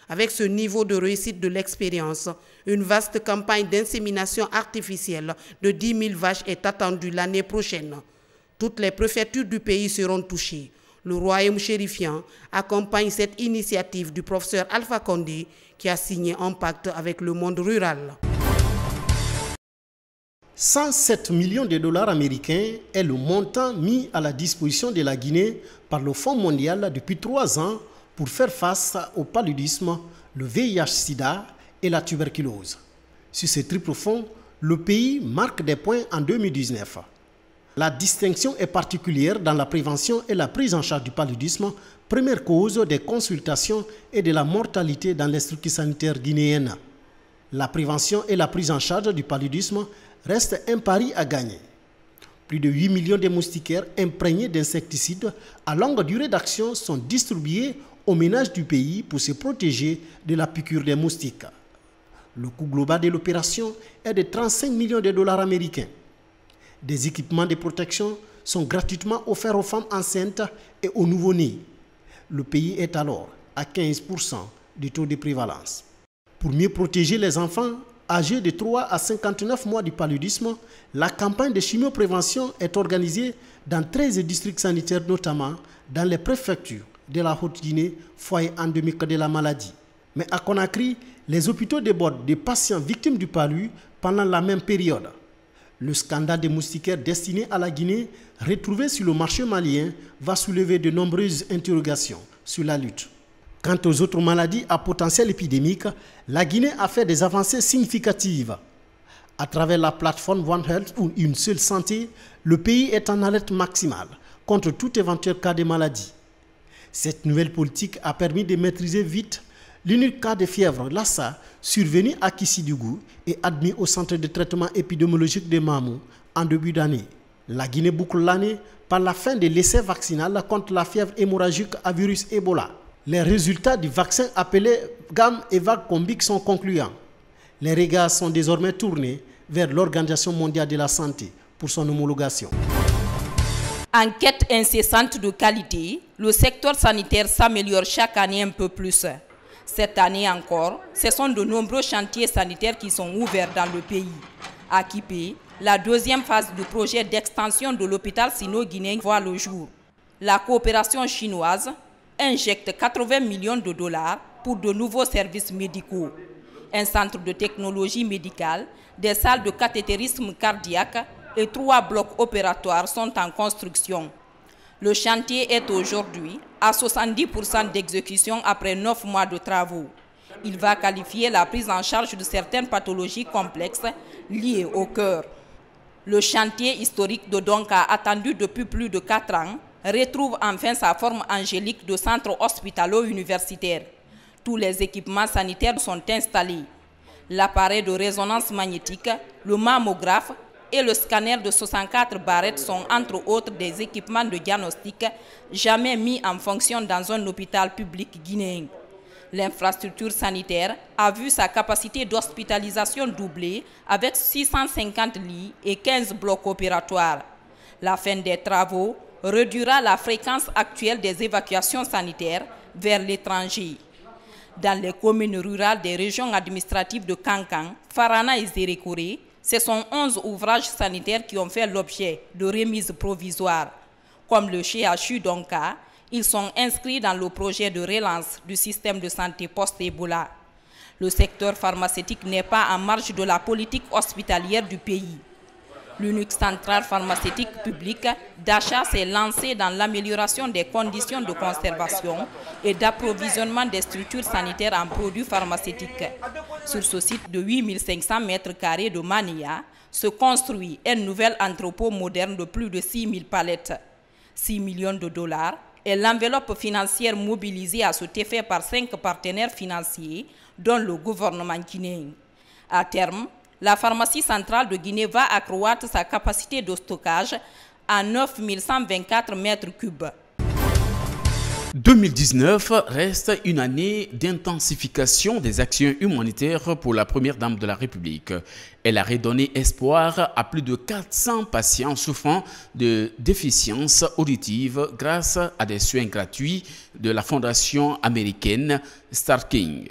Avec ce niveau de réussite de l'expérience, une vaste campagne d'insémination artificielle de 10 000 vaches est attendue l'année prochaine. Toutes les préfectures du pays seront touchées. Le royaume chérifien accompagne cette initiative du professeur Alpha Condé qui a signé un pacte avec le monde rural. 107 millions de dollars américains est le montant mis à la disposition de la Guinée par le Fonds mondial depuis 3 ans pour faire face au paludisme, le VIH-Sida et la tuberculose. Sur ce triple fonds, le pays marque des points en 2019. La distinction est particulière dans la prévention et la prise en charge du paludisme, première cause des consultations et de la mortalité dans les structures sanitaires guinéennes. La prévention et la prise en charge du paludisme reste un pari à gagner. Plus de 8 millions de moustiquaires imprégnés d'insecticides à longue durée d'action sont distribués aux ménages du pays pour se protéger de la piqûre des moustiques. Le coût global de l'opération est de 35 millions de dollars américains. Des équipements de protection sont gratuitement offerts aux femmes enceintes et aux nouveau-nés. Le pays est alors à 15% du taux de prévalence. Pour mieux protéger les enfants âgés de 3 à 59 mois du paludisme, la campagne de chimioprévention est organisée dans 13 districts sanitaires, notamment dans les préfectures de la Haute-Guinée, foyer endémique de la maladie. Mais à Conakry, les hôpitaux débordent de patients victimes du palu pendant la même période. Le scandale des moustiquaires destinés à la Guinée, retrouvé sur le marché malien, va soulever de nombreuses interrogations sur la lutte. Quant aux autres maladies à potentiel épidémique, la Guinée a fait des avancées significatives. À travers la plateforme One Health ou Une Seule Santé, le pays est en alerte maximale contre tout éventuel cas de maladie. Cette nouvelle politique a permis de maîtriser vite l'unique cas de fièvre Lassa survenu à Kissidougou et admis au centre de traitement épidémiologique de Mamou en début d'année. La Guinée boucle l'année par la fin de l'essai vaccinal contre la fièvre hémorragique à virus Ebola. Les résultats du vaccin appelé Gam Evac Combic sont concluants. Les regards sont désormais tournés vers l'Organisation mondiale de la santé pour son homologation. En quête incessante de qualité, le secteur sanitaire s'améliore chaque année un peu plus. Cette année encore, ce sont de nombreux chantiers sanitaires qui sont ouverts dans le pays. À Kipé, la 2e phase du projet d'extension de l'hôpital sino-guinéen voit le jour. La coopération chinoise injecte 80 millions de dollars pour de nouveaux services médicaux. Un centre de technologie médicale, des salles de cathétérisme cardiaque et 3 blocs opératoires sont en construction. Le chantier est aujourd'hui à 70% d'exécution après 9 mois de travaux. Il va qualifier la prise en charge de certaines pathologies complexes liées au cœur. Le chantier historique de Donka, attendu depuis plus de 4 ans, retrouve enfin sa forme angélique de centre hospitalo-universitaire. Tous les équipements sanitaires sont installés. L'appareil de résonance magnétique, le mammographe et le scanner de 64 barrettes sont entre autres des équipements de diagnostic jamais mis en fonction dans un hôpital public guinéen. L'infrastructure sanitaire a vu sa capacité d'hospitalisation doubler avec 650 lits et 15 blocs opératoires. La fin des travaux réduira la fréquence actuelle des évacuations sanitaires vers l'étranger. Dans les communes rurales des régions administratives de Kankan, Farana et Zérékoré, ce sont 11 ouvrages sanitaires qui ont fait l'objet de remises provisoires. Comme le CHU Donka, ils sont inscrits dans le projet de relance du système de santé post-Ebola. Le secteur pharmaceutique n'est pas en marge de la politique hospitalière du pays. L'unique centrale pharmaceutique publique d'achat s'est lancée dans l'amélioration des conditions de conservation et d'approvisionnement des structures sanitaires en produits pharmaceutiques. Sur ce site de 8500 m² de Mania se construit un nouvel entrepôt moderne de plus de 6000 palettes. 6 millions de dollars est l'enveloppe financière mobilisée à cet effet par 5 partenaires financiers, dont le gouvernement guinéen. À terme, la pharmacie centrale de Guinée va accroître sa capacité de stockage à 9124 m3. 2019 reste une année d'intensification des actions humanitaires pour la première dame de la République. Elle a redonné espoir à plus de 400 patients souffrant de déficience auditive grâce à des soins gratuits de la fondation américaine Starking.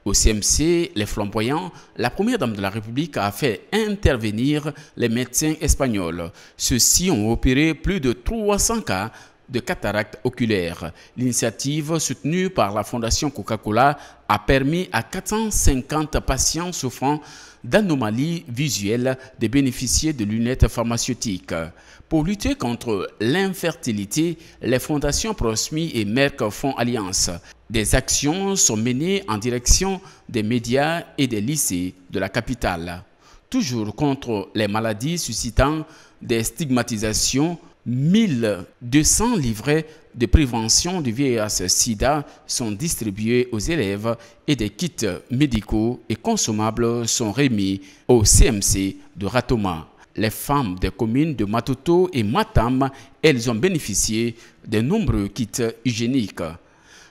Au CMC, les Flamboyants, la première dame de la République a fait intervenir les médecins espagnols. Ceux-ci ont opéré plus de 300 cas de cataracte oculaire. L'initiative soutenue par la Fondation Coca-Cola a permis à 450 patients souffrant d'anomalies visuelles de bénéficier de lunettes pharmaceutiques. Pour lutter contre l'infertilité, les fondations Prosmi et Merck font alliance. Des actions sont menées en direction des médias et des lycées de la capitale. Toujours contre les maladies suscitant des stigmatisations, 1200 livrets de prévention du VIH-Sida sont distribués aux élèves et des kits médicaux et consommables sont remis au CMC de Ratoma. Les femmes des communes de Matoto et Matam, elles ont bénéficié de nombreux kits hygiéniques.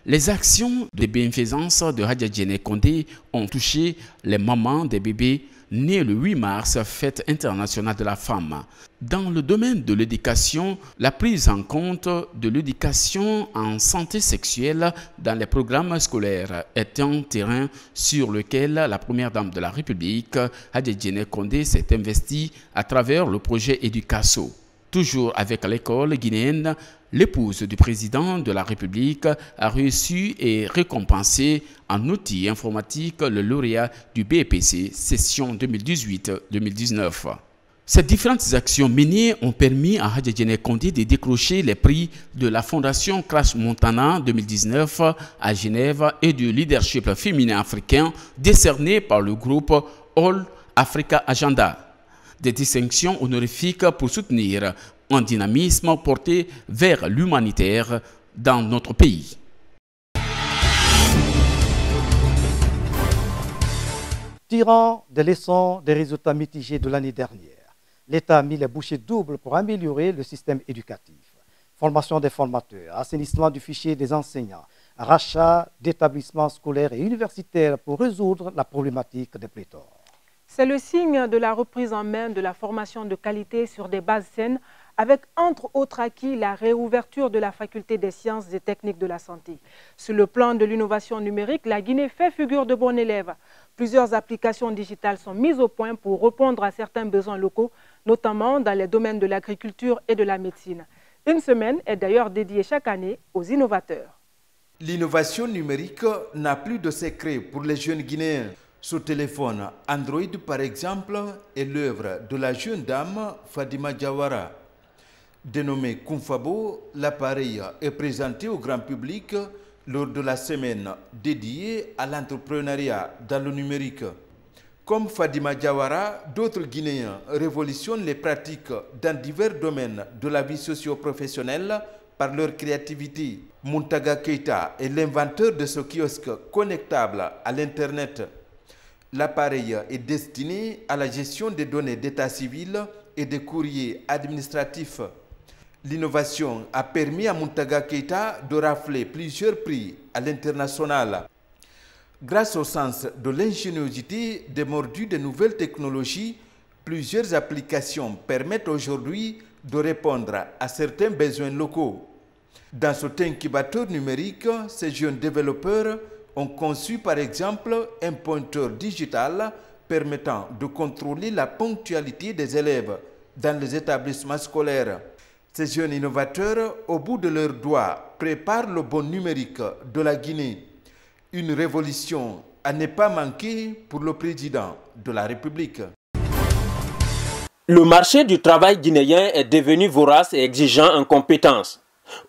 Les actions de bienfaisance de Hadja Djené Kondé ont touché les mamans des bébés nés le 8 mars, fête internationale de la femme. Dans le domaine de l'éducation, la prise en compte de l'éducation en santé sexuelle dans les programmes scolaires est un terrain sur lequel la première dame de la République, Hadja Djené Kondé, s'est investie à travers le projet Educaso. Toujours avec l'école guinéenne, l'épouse du président de la République a reçu et récompensé en outils informatiques le lauréat du BEPC session 2018-2019. Ces différentes actions menées ont permis à Hadja Djené Kondé de décrocher les prix de la Fondation Crash Montana 2019 à Genève et du leadership féminin africain décerné par le groupe All Africa Agenda. Des distinctions honorifiques pour soutenir un dynamisme porté vers l'humanitaire dans notre pays. Tirant des leçons des résultats mitigés de l'année dernière, l'État a mis les bouchées doubles pour améliorer le système éducatif. Formation des formateurs, assainissement du fichier des enseignants, rachat d'établissements scolaires et universitaires pour résoudre la problématique des pléthores. C'est le signe de la reprise en main de la formation de qualité sur des bases saines, avec entre autres acquis la réouverture de la faculté des sciences et techniques de la santé. Sur le plan de l'innovation numérique, la Guinée fait figure de bon élève. Plusieurs applications digitales sont mises au point pour répondre à certains besoins locaux, notamment dans les domaines de l'agriculture et de la médecine. Une semaine est d'ailleurs dédiée chaque année aux innovateurs. L'innovation numérique n'a plus de secret pour les jeunes Guinéens. Ce téléphone Android, par exemple, est l'œuvre de la jeune dame Fadima Diawara. Dénommé Kumfabo, l'appareil est présenté au grand public lors de la semaine dédiée à l'entrepreneuriat dans le numérique. Comme Fadima Diawara, d'autres Guinéens révolutionnent les pratiques dans divers domaines de la vie socio-professionnelle par leur créativité. Muntaga Keita est l'inventeur de ce kiosque connectable à l'Internet. L'appareil est destiné à la gestion des données d'état civil et des courriers administratifs. L'innovation a permis à Muntaga Keita de rafler plusieurs prix à l'international. Grâce au sens de l'ingéniosité démordue de nouvelles technologies, plusieurs applications permettent aujourd'hui de répondre à certains besoins locaux. Dans cet incubateur numérique, ces jeunes développeurs ont conçu par exemple un pointeur digital permettant de contrôler la ponctualité des élèves dans les établissements scolaires. Ces jeunes innovateurs, au bout de leurs doigts, préparent le bon numérique de la Guinée. Une révolution à ne pas manquer pour le président de la République. Le marché du travail guinéen est devenu vorace et exigeant en compétences.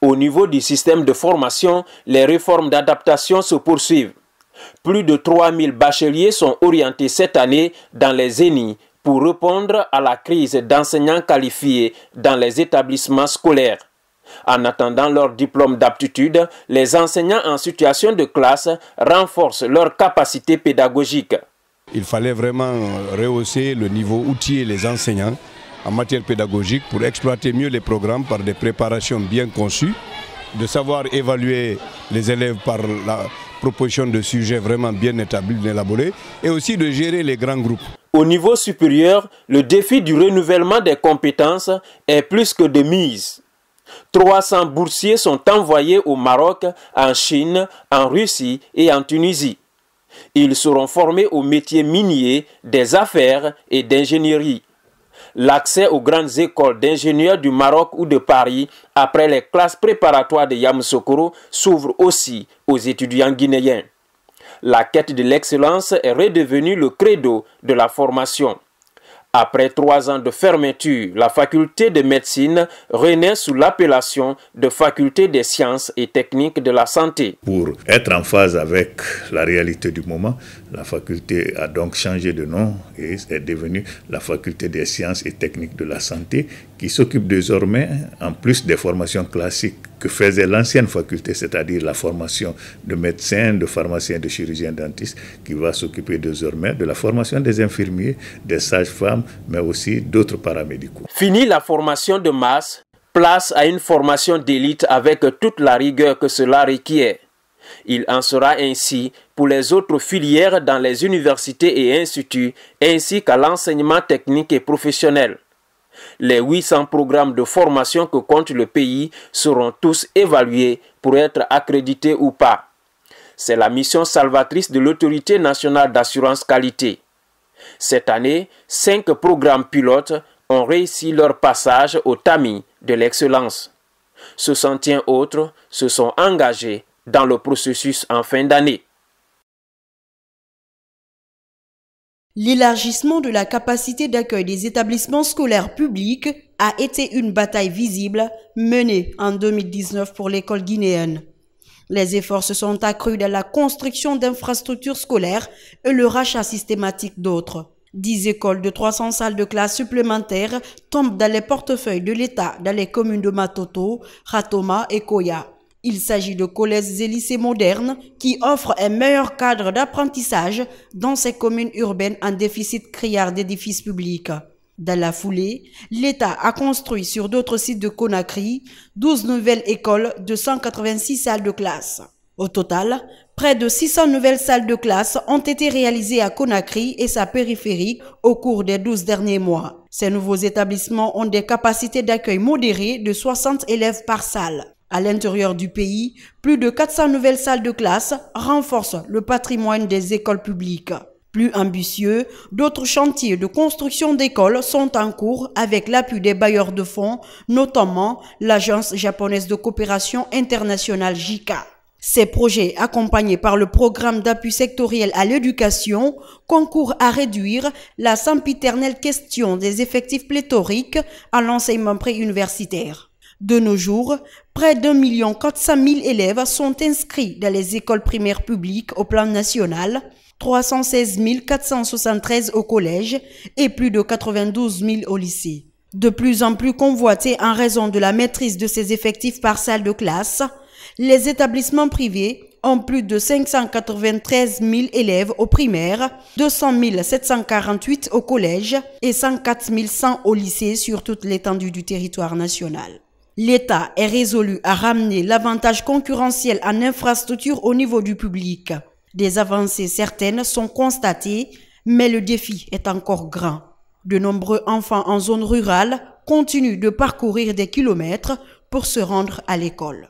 Au niveau du système de formation, les réformes d'adaptation se poursuivent. Plus de 3000 bacheliers sont orientés cette année dans les ENI pour répondre à la crise d'enseignants qualifiés dans les établissements scolaires. En attendant leur diplôme d'aptitude, les enseignants en situation de classe renforcent leur capacité pédagogique. Il fallait vraiment rehausser le niveau outillé les enseignants en matière pédagogique pour exploiter mieux les programmes par des préparations bien conçues, de savoir évaluer les élèves par la proposition de sujets vraiment bien établis, bien élaborés, et aussi de gérer les grands groupes. Au niveau supérieur, le défi du renouvellement des compétences est plus que de mise. 300 boursiers sont envoyés au Maroc, en Chine, en Russie et en Tunisie. Ils seront formés aux métiers miniers, des affaires et d'ingénierie. L'accès aux grandes écoles d'ingénieurs du Maroc ou de Paris après les classes préparatoires de Yamoussoukro s'ouvre aussi aux étudiants guinéens. La quête de l'excellence est redevenue le credo de la formation. Après 3 ans de fermeture, la faculté de médecine renaît sous l'appellation de faculté des sciences et techniques de la santé. Pour être en phase avec la réalité du moment, la faculté a donc changé de nom et est devenue la faculté des sciences et techniques de la santé, qui s'occupe désormais, en plus des formations classiques que faisait l'ancienne faculté, c'est-à-dire la formation de médecins, de pharmaciens, de chirurgiens dentistes, qui va s'occuper désormais de la formation des infirmiers, des sages-femmes, mais aussi d'autres paramédicaux. Fini la formation de masse, place à une formation d'élite avec toute la rigueur que cela requiert. Il en sera ainsi pour les autres filières dans les universités et instituts, ainsi qu'à l'enseignement technique et professionnel. Les 800 programmes de formation que compte le pays seront tous évalués pour être accrédités ou pas. C'est la mission salvatrice de l'Autorité nationale d'assurance qualité. Cette année, 5 programmes pilotes ont réussi leur passage au tamis de l'excellence. 61 autres se sont engagés dans le processus en fin d'année. L'élargissement de la capacité d'accueil des établissements scolaires publics a été une bataille visible menée en 2019 pour l'école guinéenne. Les efforts se sont accrus dans la construction d'infrastructures scolaires et le rachat systématique d'autres. 10 écoles de 300 salles de classe supplémentaires tombent dans les portefeuilles de l'État dans les communes de Matoto, Ratoma et Koya. Il s'agit de collèges et lycées modernes qui offrent un meilleur cadre d'apprentissage dans ces communes urbaines en déficit criard d'édifices publics. Dans la foulée, l'État a construit sur d'autres sites de Conakry 12 nouvelles écoles de 186 salles de classe. Au total, près de 600 nouvelles salles de classe ont été réalisées à Conakry et sa périphérie au cours des 12 derniers mois. Ces nouveaux établissements ont des capacités d'accueil modérées de 60 élèves par salle. À l'intérieur du pays, plus de 400 nouvelles salles de classe renforcent le patrimoine des écoles publiques. Plus ambitieux, d'autres chantiers de construction d'écoles sont en cours avec l'appui des bailleurs de fonds, notamment l'Agence japonaise de coopération internationale JICA. Ces projets, accompagnés par le programme d'appui sectoriel à l'éducation, concourent à réduire la sempiternelle question des effectifs pléthoriques à l'enseignement préuniversitaire. De nos jours, près d'1 400 000 élèves sont inscrits dans les écoles primaires publiques au plan national, 316 473 au collège et plus de 92 000 au lycée. De plus en plus convoités en raison de la maîtrise de ces effectifs par salle de classe, les établissements privés ont plus de 593 000 élèves au primaire, 200 748 au collège et 104 100 au lycée sur toute l'étendue du territoire national. L'État est résolu à ramener l'avantage concurrentiel en infrastructure au niveau du public. Des avancées certaines sont constatées, mais le défi est encore grand. De nombreux enfants en zone rurale continuent de parcourir des kilomètres pour se rendre à l'école.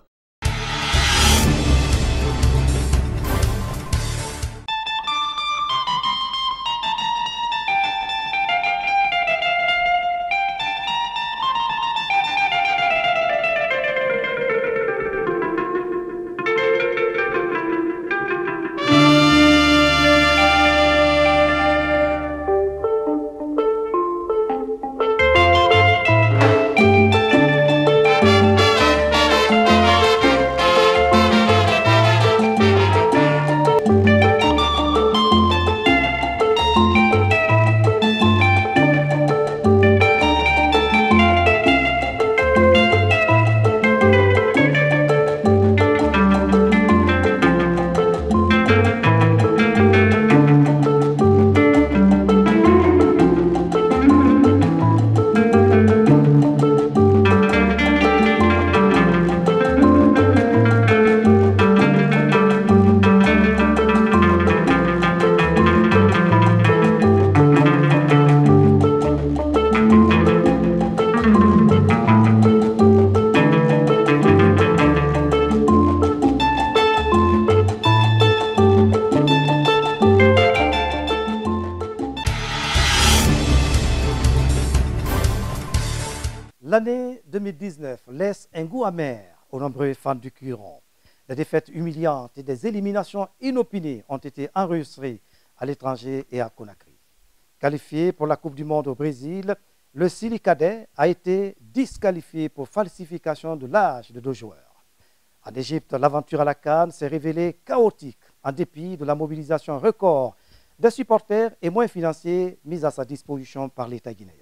L'année 2019 laisse un goût amer aux nombreux fans du Courant. Des défaites humiliantes et des éliminations inopinées ont été enregistrées à l'étranger et à Conakry. Qualifié pour la Coupe du Monde au Brésil, le Sili Cadet a été disqualifié pour falsification de l'âge de 2 joueurs. En Égypte, l'aventure à la CAN s'est révélée chaotique en dépit de la mobilisation record des supporters et moyens financiers mis à sa disposition par l'État guinéen.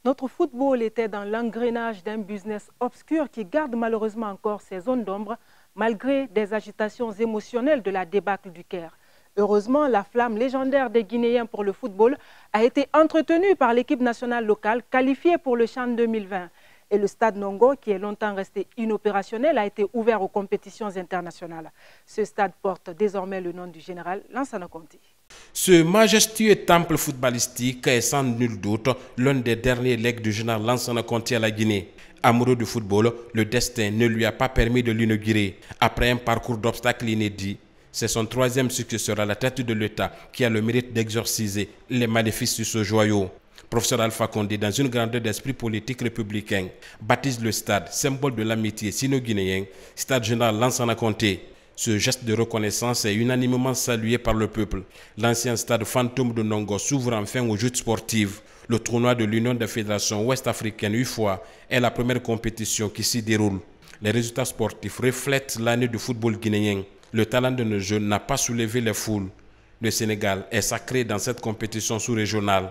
Notre football était dans l'engrenage d'un business obscur qui garde malheureusement encore ses zones d'ombre malgré des agitations émotionnelles de la débâcle du Caire. Heureusement, la flamme légendaire des Guinéens pour le football a été entretenue par l'équipe nationale locale qualifiée pour le CHAN 2020. Et le stade Nongo, qui est longtemps resté inopérationnel, a été ouvert aux compétitions internationales. Ce stade porte désormais le nom du général Lansana Conté. Ce majestueux temple footballistique est sans nul doute l'un des derniers legs du général Lansana Conté à la Guinée. Amoureux du football, le destin ne lui a pas permis de l'inaugurer. Après un parcours d'obstacles inédits, c'est son 3e successeur à la tête de l'État qui a le mérite d'exorciser les maléfices de ce joyau. Professeur Alpha Condé, dans une grandeur d'esprit politique républicain, baptise le stade, symbole de l'amitié sino-guinéen, stade général Lansana Conté. Ce geste de reconnaissance est unanimement salué par le peuple. L'ancien stade fantôme de Nongo s'ouvre enfin aux Jeux sportifs. Le tournoi de l'Union des fédérations ouest-africaines UFOA est la première compétition qui s'y déroule. Les résultats sportifs reflètent l'année du football guinéen. Le talent de nos jeunes n'a pas soulevé les foules. Le Sénégal est sacré dans cette compétition sous-régionale.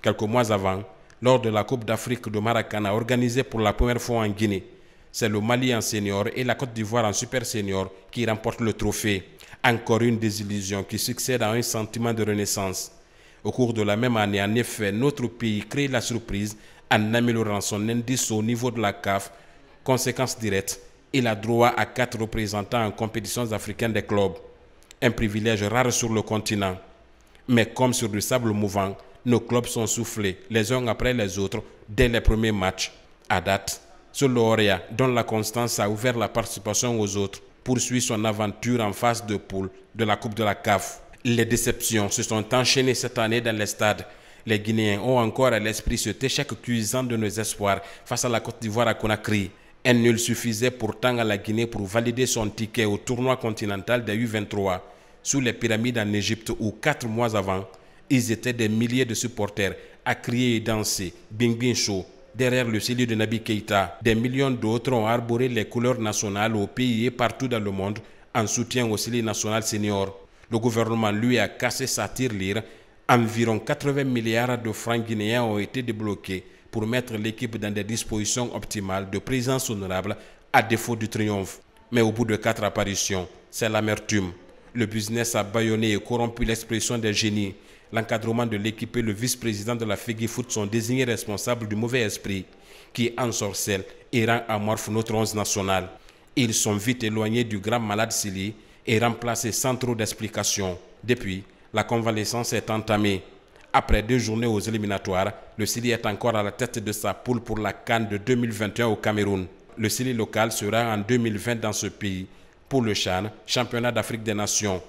Quelques mois avant, lors de la Coupe d'Afrique de Maracana organisée pour la première fois en Guinée, c'est le Mali en senior et la Côte d'Ivoire en super senior qui remportent le trophée. Encore une désillusion qui succède à un sentiment de renaissance. Au cours de la même année, en effet, notre pays crée la surprise en améliorant son indice au niveau de la CAF. Conséquence directe, il a droit à 4 représentants en compétitions africaines des clubs. Un privilège rare sur le continent. Mais comme sur du sable mouvant, nos clubs sont soufflés les uns après les autres dès les premiers matchs. À date, ce lauréat, dont la constance a ouvert la participation aux autres, poursuit son aventure en phase de poule de la Coupe de la CAF. Les déceptions se sont enchaînées cette année dans les stades. Les Guinéens ont encore à l'esprit cet échec cuisant de nos espoirs face à la Côte d'Ivoire à Conakry. Un nul suffisait pourtant à la Guinée pour valider son ticket au tournoi continental des U23 sous les pyramides en Égypte où 4 mois avant, ils étaient des milliers de supporters à crier et danser Bing Bing Show derrière le cilieu de Naby Keïta. Des millions d'autres ont arboré les couleurs nationales au pays et partout dans le monde en soutien au cilieu national senior. Le gouvernement lui a cassé sa tirelire. Environ 80 milliards de francs guinéens ont été débloqués pour mettre l'équipe dans des dispositions optimales de présence honorable à défaut du triomphe. Mais au bout de 4 apparitions, c'est l'amertume. Le business a bâillonné et corrompu l'expression des génies. L'encadrement de l'équipe et le vice-président de la FEGIFOOT sont désignés responsables du mauvais esprit qui ensorcelle et rend amorphe notre 11 national. Ils sont vite éloignés du grand malade Sili et remplacés sans trop d'explications. Depuis, la convalescence est entamée. Après 2 journées aux éliminatoires, le Sili est encore à la tête de sa poule pour la CAN de 2021 au Cameroun. Le Sili local sera en 2020 dans ce pays pour le CHAN, Championnat d'Afrique des Nations.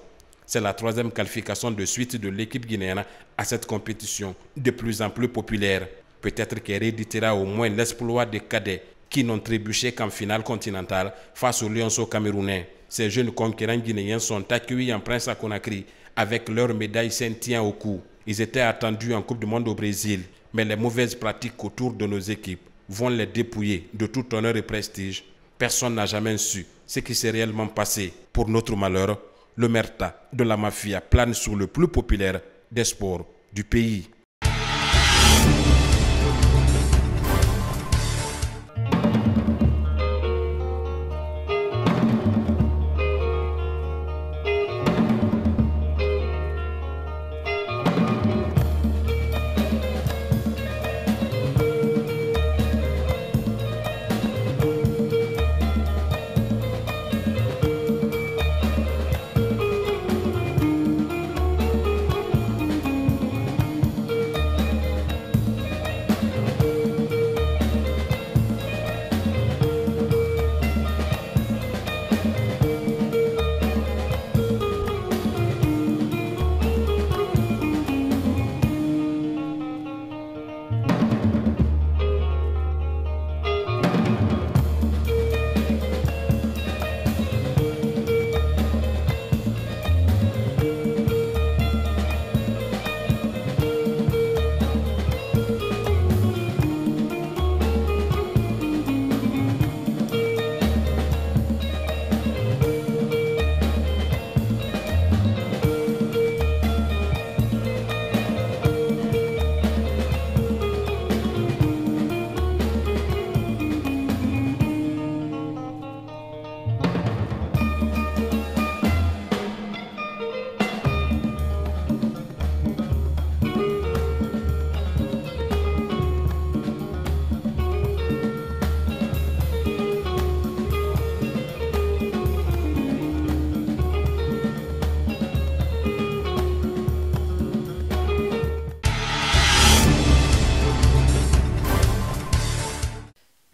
C'est la 3e qualification de suite de l'équipe guinéenne à cette compétition de plus en plus populaire. Peut-être qu'elle héritera au moins l'exploit des cadets qui n'ont trébuché qu'en finale continentale face aux Lionceaux camerounais. Ces jeunes conquérants guinéens sont accueillis en Prince à Conakry avec leur médaille Saint-Tien au cou. Ils étaient attendus en Coupe du Monde au Brésil, mais les mauvaises pratiques autour de nos équipes vont les dépouiller de tout honneur et prestige. Personne n'a jamais su ce qui s'est réellement passé. Pour notre malheur, l'omerta de la mafia plane sur le plus populaire des sports du pays.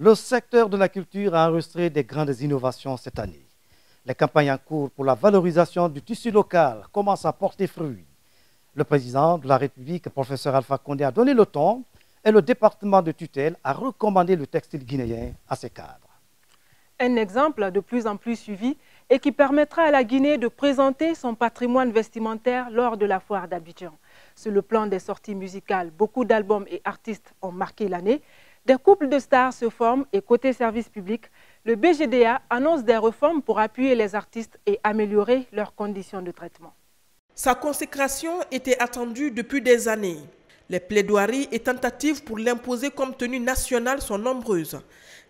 Le secteur de la culture a enregistré des grandes innovations cette année. Les campagnes en cours pour la valorisation du tissu local commencent à porter fruit. Le président de la République, professeur Alpha Condé, a donné le ton et le département de tutelle a recommandé le textile guinéen à ses cadres. Un exemple de plus en plus suivi et qui permettra à la Guinée de présenter son patrimoine vestimentaire lors de la foire d'Abidjan. Sur le plan des sorties musicales, beaucoup d'albums et artistes ont marqué l'année. Des couples de stars se forment et côté service public, le BGDA annonce des réformes pour appuyer les artistes et améliorer leurs conditions de traitement. Sa consécration était attendue depuis des années. Les plaidoiries et tentatives pour l'imposer comme tenue nationale sont nombreuses.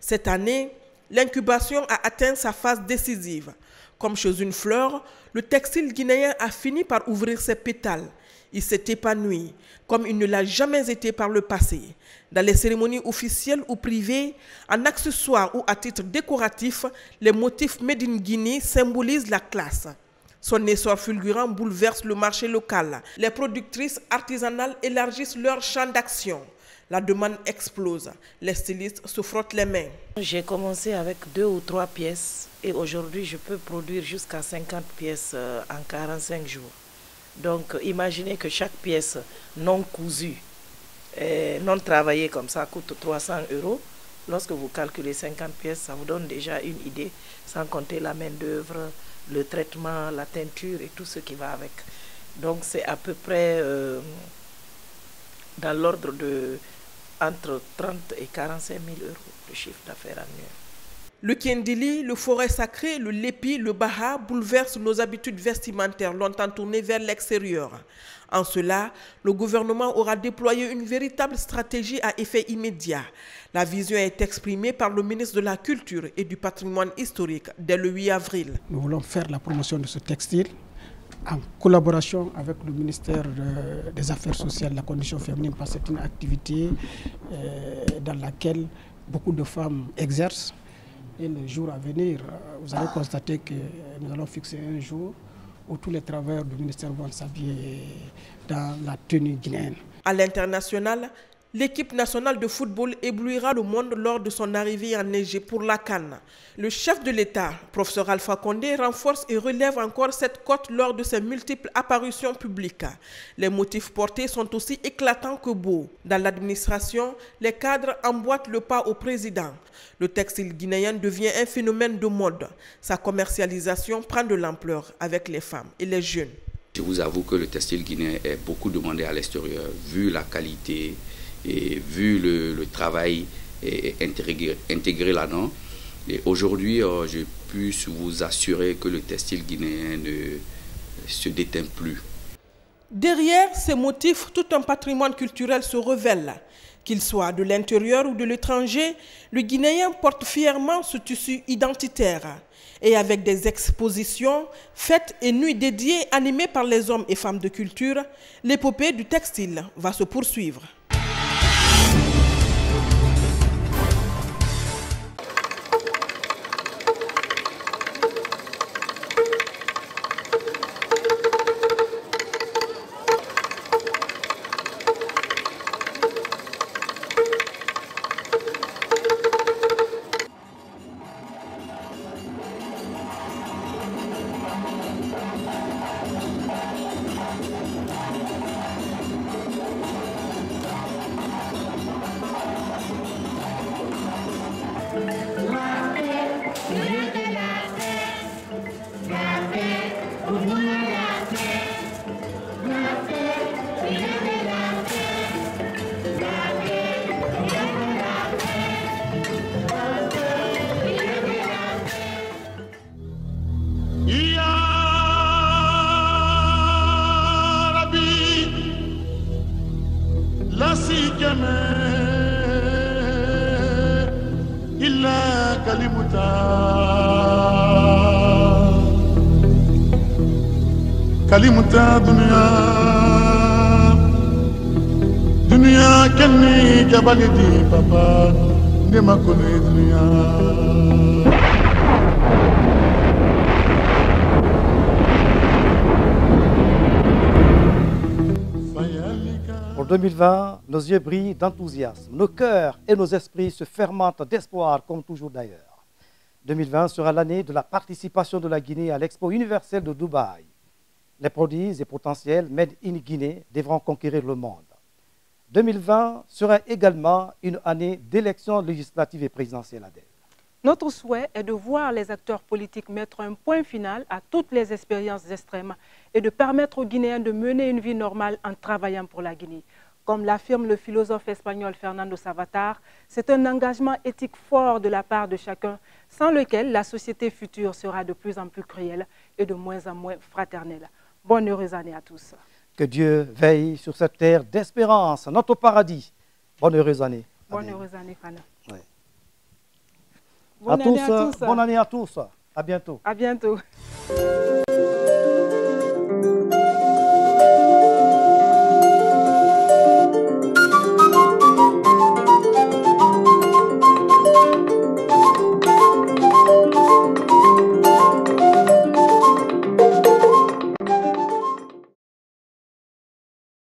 Cette année, l'incubation a atteint sa phase décisive. Comme chez une fleur, le textile guinéen a fini par ouvrir ses pétales. Il s'est épanoui, comme il ne l'a jamais été par le passé. Dans les cérémonies officielles ou privées, en accessoire ou à titre décoratif, les motifs Made in Guinée symbolisent la classe. Son essor fulgurant bouleverse le marché local. Les productrices artisanales élargissent leur champ d'action. La demande explose. Les stylistes se frottent les mains. J'ai commencé avec 2 ou 3 pièces et aujourd'hui je peux produire jusqu'à 50 pièces en 45 jours. Donc imaginez que chaque pièce non cousue, non travaillée comme ça coûte 300 €. Lorsque vous calculez 50 pièces, ça vous donne déjà une idée, sans compter la main-d'œuvre, le traitement, la teinture et tout ce qui va avec. Donc c'est à peu près dans l'ordre de entre 30 et 45 000 euros de chiffre d'affaires annuel. Le Kendili, le forêt sacré, le lépi, le baha bouleversent nos habitudes vestimentaires longtemps tournées vers l'extérieur. En cela, le gouvernement aura déployé une véritable stratégie à effet immédiat. La vision est exprimée par le ministre de la Culture et du Patrimoine historique dès le 8 avril. Nous voulons faire la promotion de ce textile en collaboration avec le ministère des Affaires sociales et de la condition féminine, parce que c'est une activité dans laquelle beaucoup de femmes exercent. Et le jour à venir, vous allez constater que nous allons fixer un jour où tous les travailleurs du ministère vont s'habiller dans la tenue guinéenne. À l'international, l'équipe nationale de football éblouira le monde lors de son arrivée enneigée pour la CAN. Le chef de l'État, professeur Alpha Condé, renforce et relève encore cette cote lors de ses multiples apparitions publiques. Les motifs portés sont aussi éclatants que beaux. Dans l'administration, les cadres emboîtent le pas au président. Le textile guinéen devient un phénomène de mode. Sa commercialisation prend de l'ampleur avec les femmes et les jeunes. Je vous avoue que le textile guinéen est beaucoup demandé à l'extérieur, vu la qualité et vu le travail intégré là-dedans. Et aujourd'hui, je puis vous assurer que le textile guinéen ne se déteint plus. Derrière ces motifs, tout un patrimoine culturel se révèle. Qu'il soit de l'intérieur ou de l'étranger, le Guinéen porte fièrement ce tissu identitaire. Et avec des expositions, fêtes et nuits dédiées animées par les hommes et femmes de culture, l'épopée du textile va se poursuivre. كلمة دنيا كني جبل دي بابا نما كل دنيا. Pour 2020, nos yeux brillent d'enthousiasme, nos cœurs et nos esprits se fermentent d'espoir comme toujours d'ailleurs. 2020 sera l'année de la participation de la Guinée à l'Expo universelle de Dubaï. Les produits et potentiels made in Guinée devront conquérir le monde. 2020 sera également une année d'élections législatives et présidentielles. Notre souhait est de voir les acteurs politiques mettre un point final à toutes les expériences extrêmes et de permettre aux Guinéens de mener une vie normale en travaillant pour la Guinée. Comme l'affirme le philosophe espagnol Fernando Savatar, c'est un engagement éthique fort de la part de chacun, sans lequel la société future sera de plus en plus cruelle et de moins en moins fraternelle. Bonne heureuse année à tous. Que Dieu veille sur cette terre d'espérance, notre paradis. Bonne heureuse année. Bonne heureuse année, Fana. Ouais. Bonne année à tous. Bonne année à tous. À bientôt. À bientôt.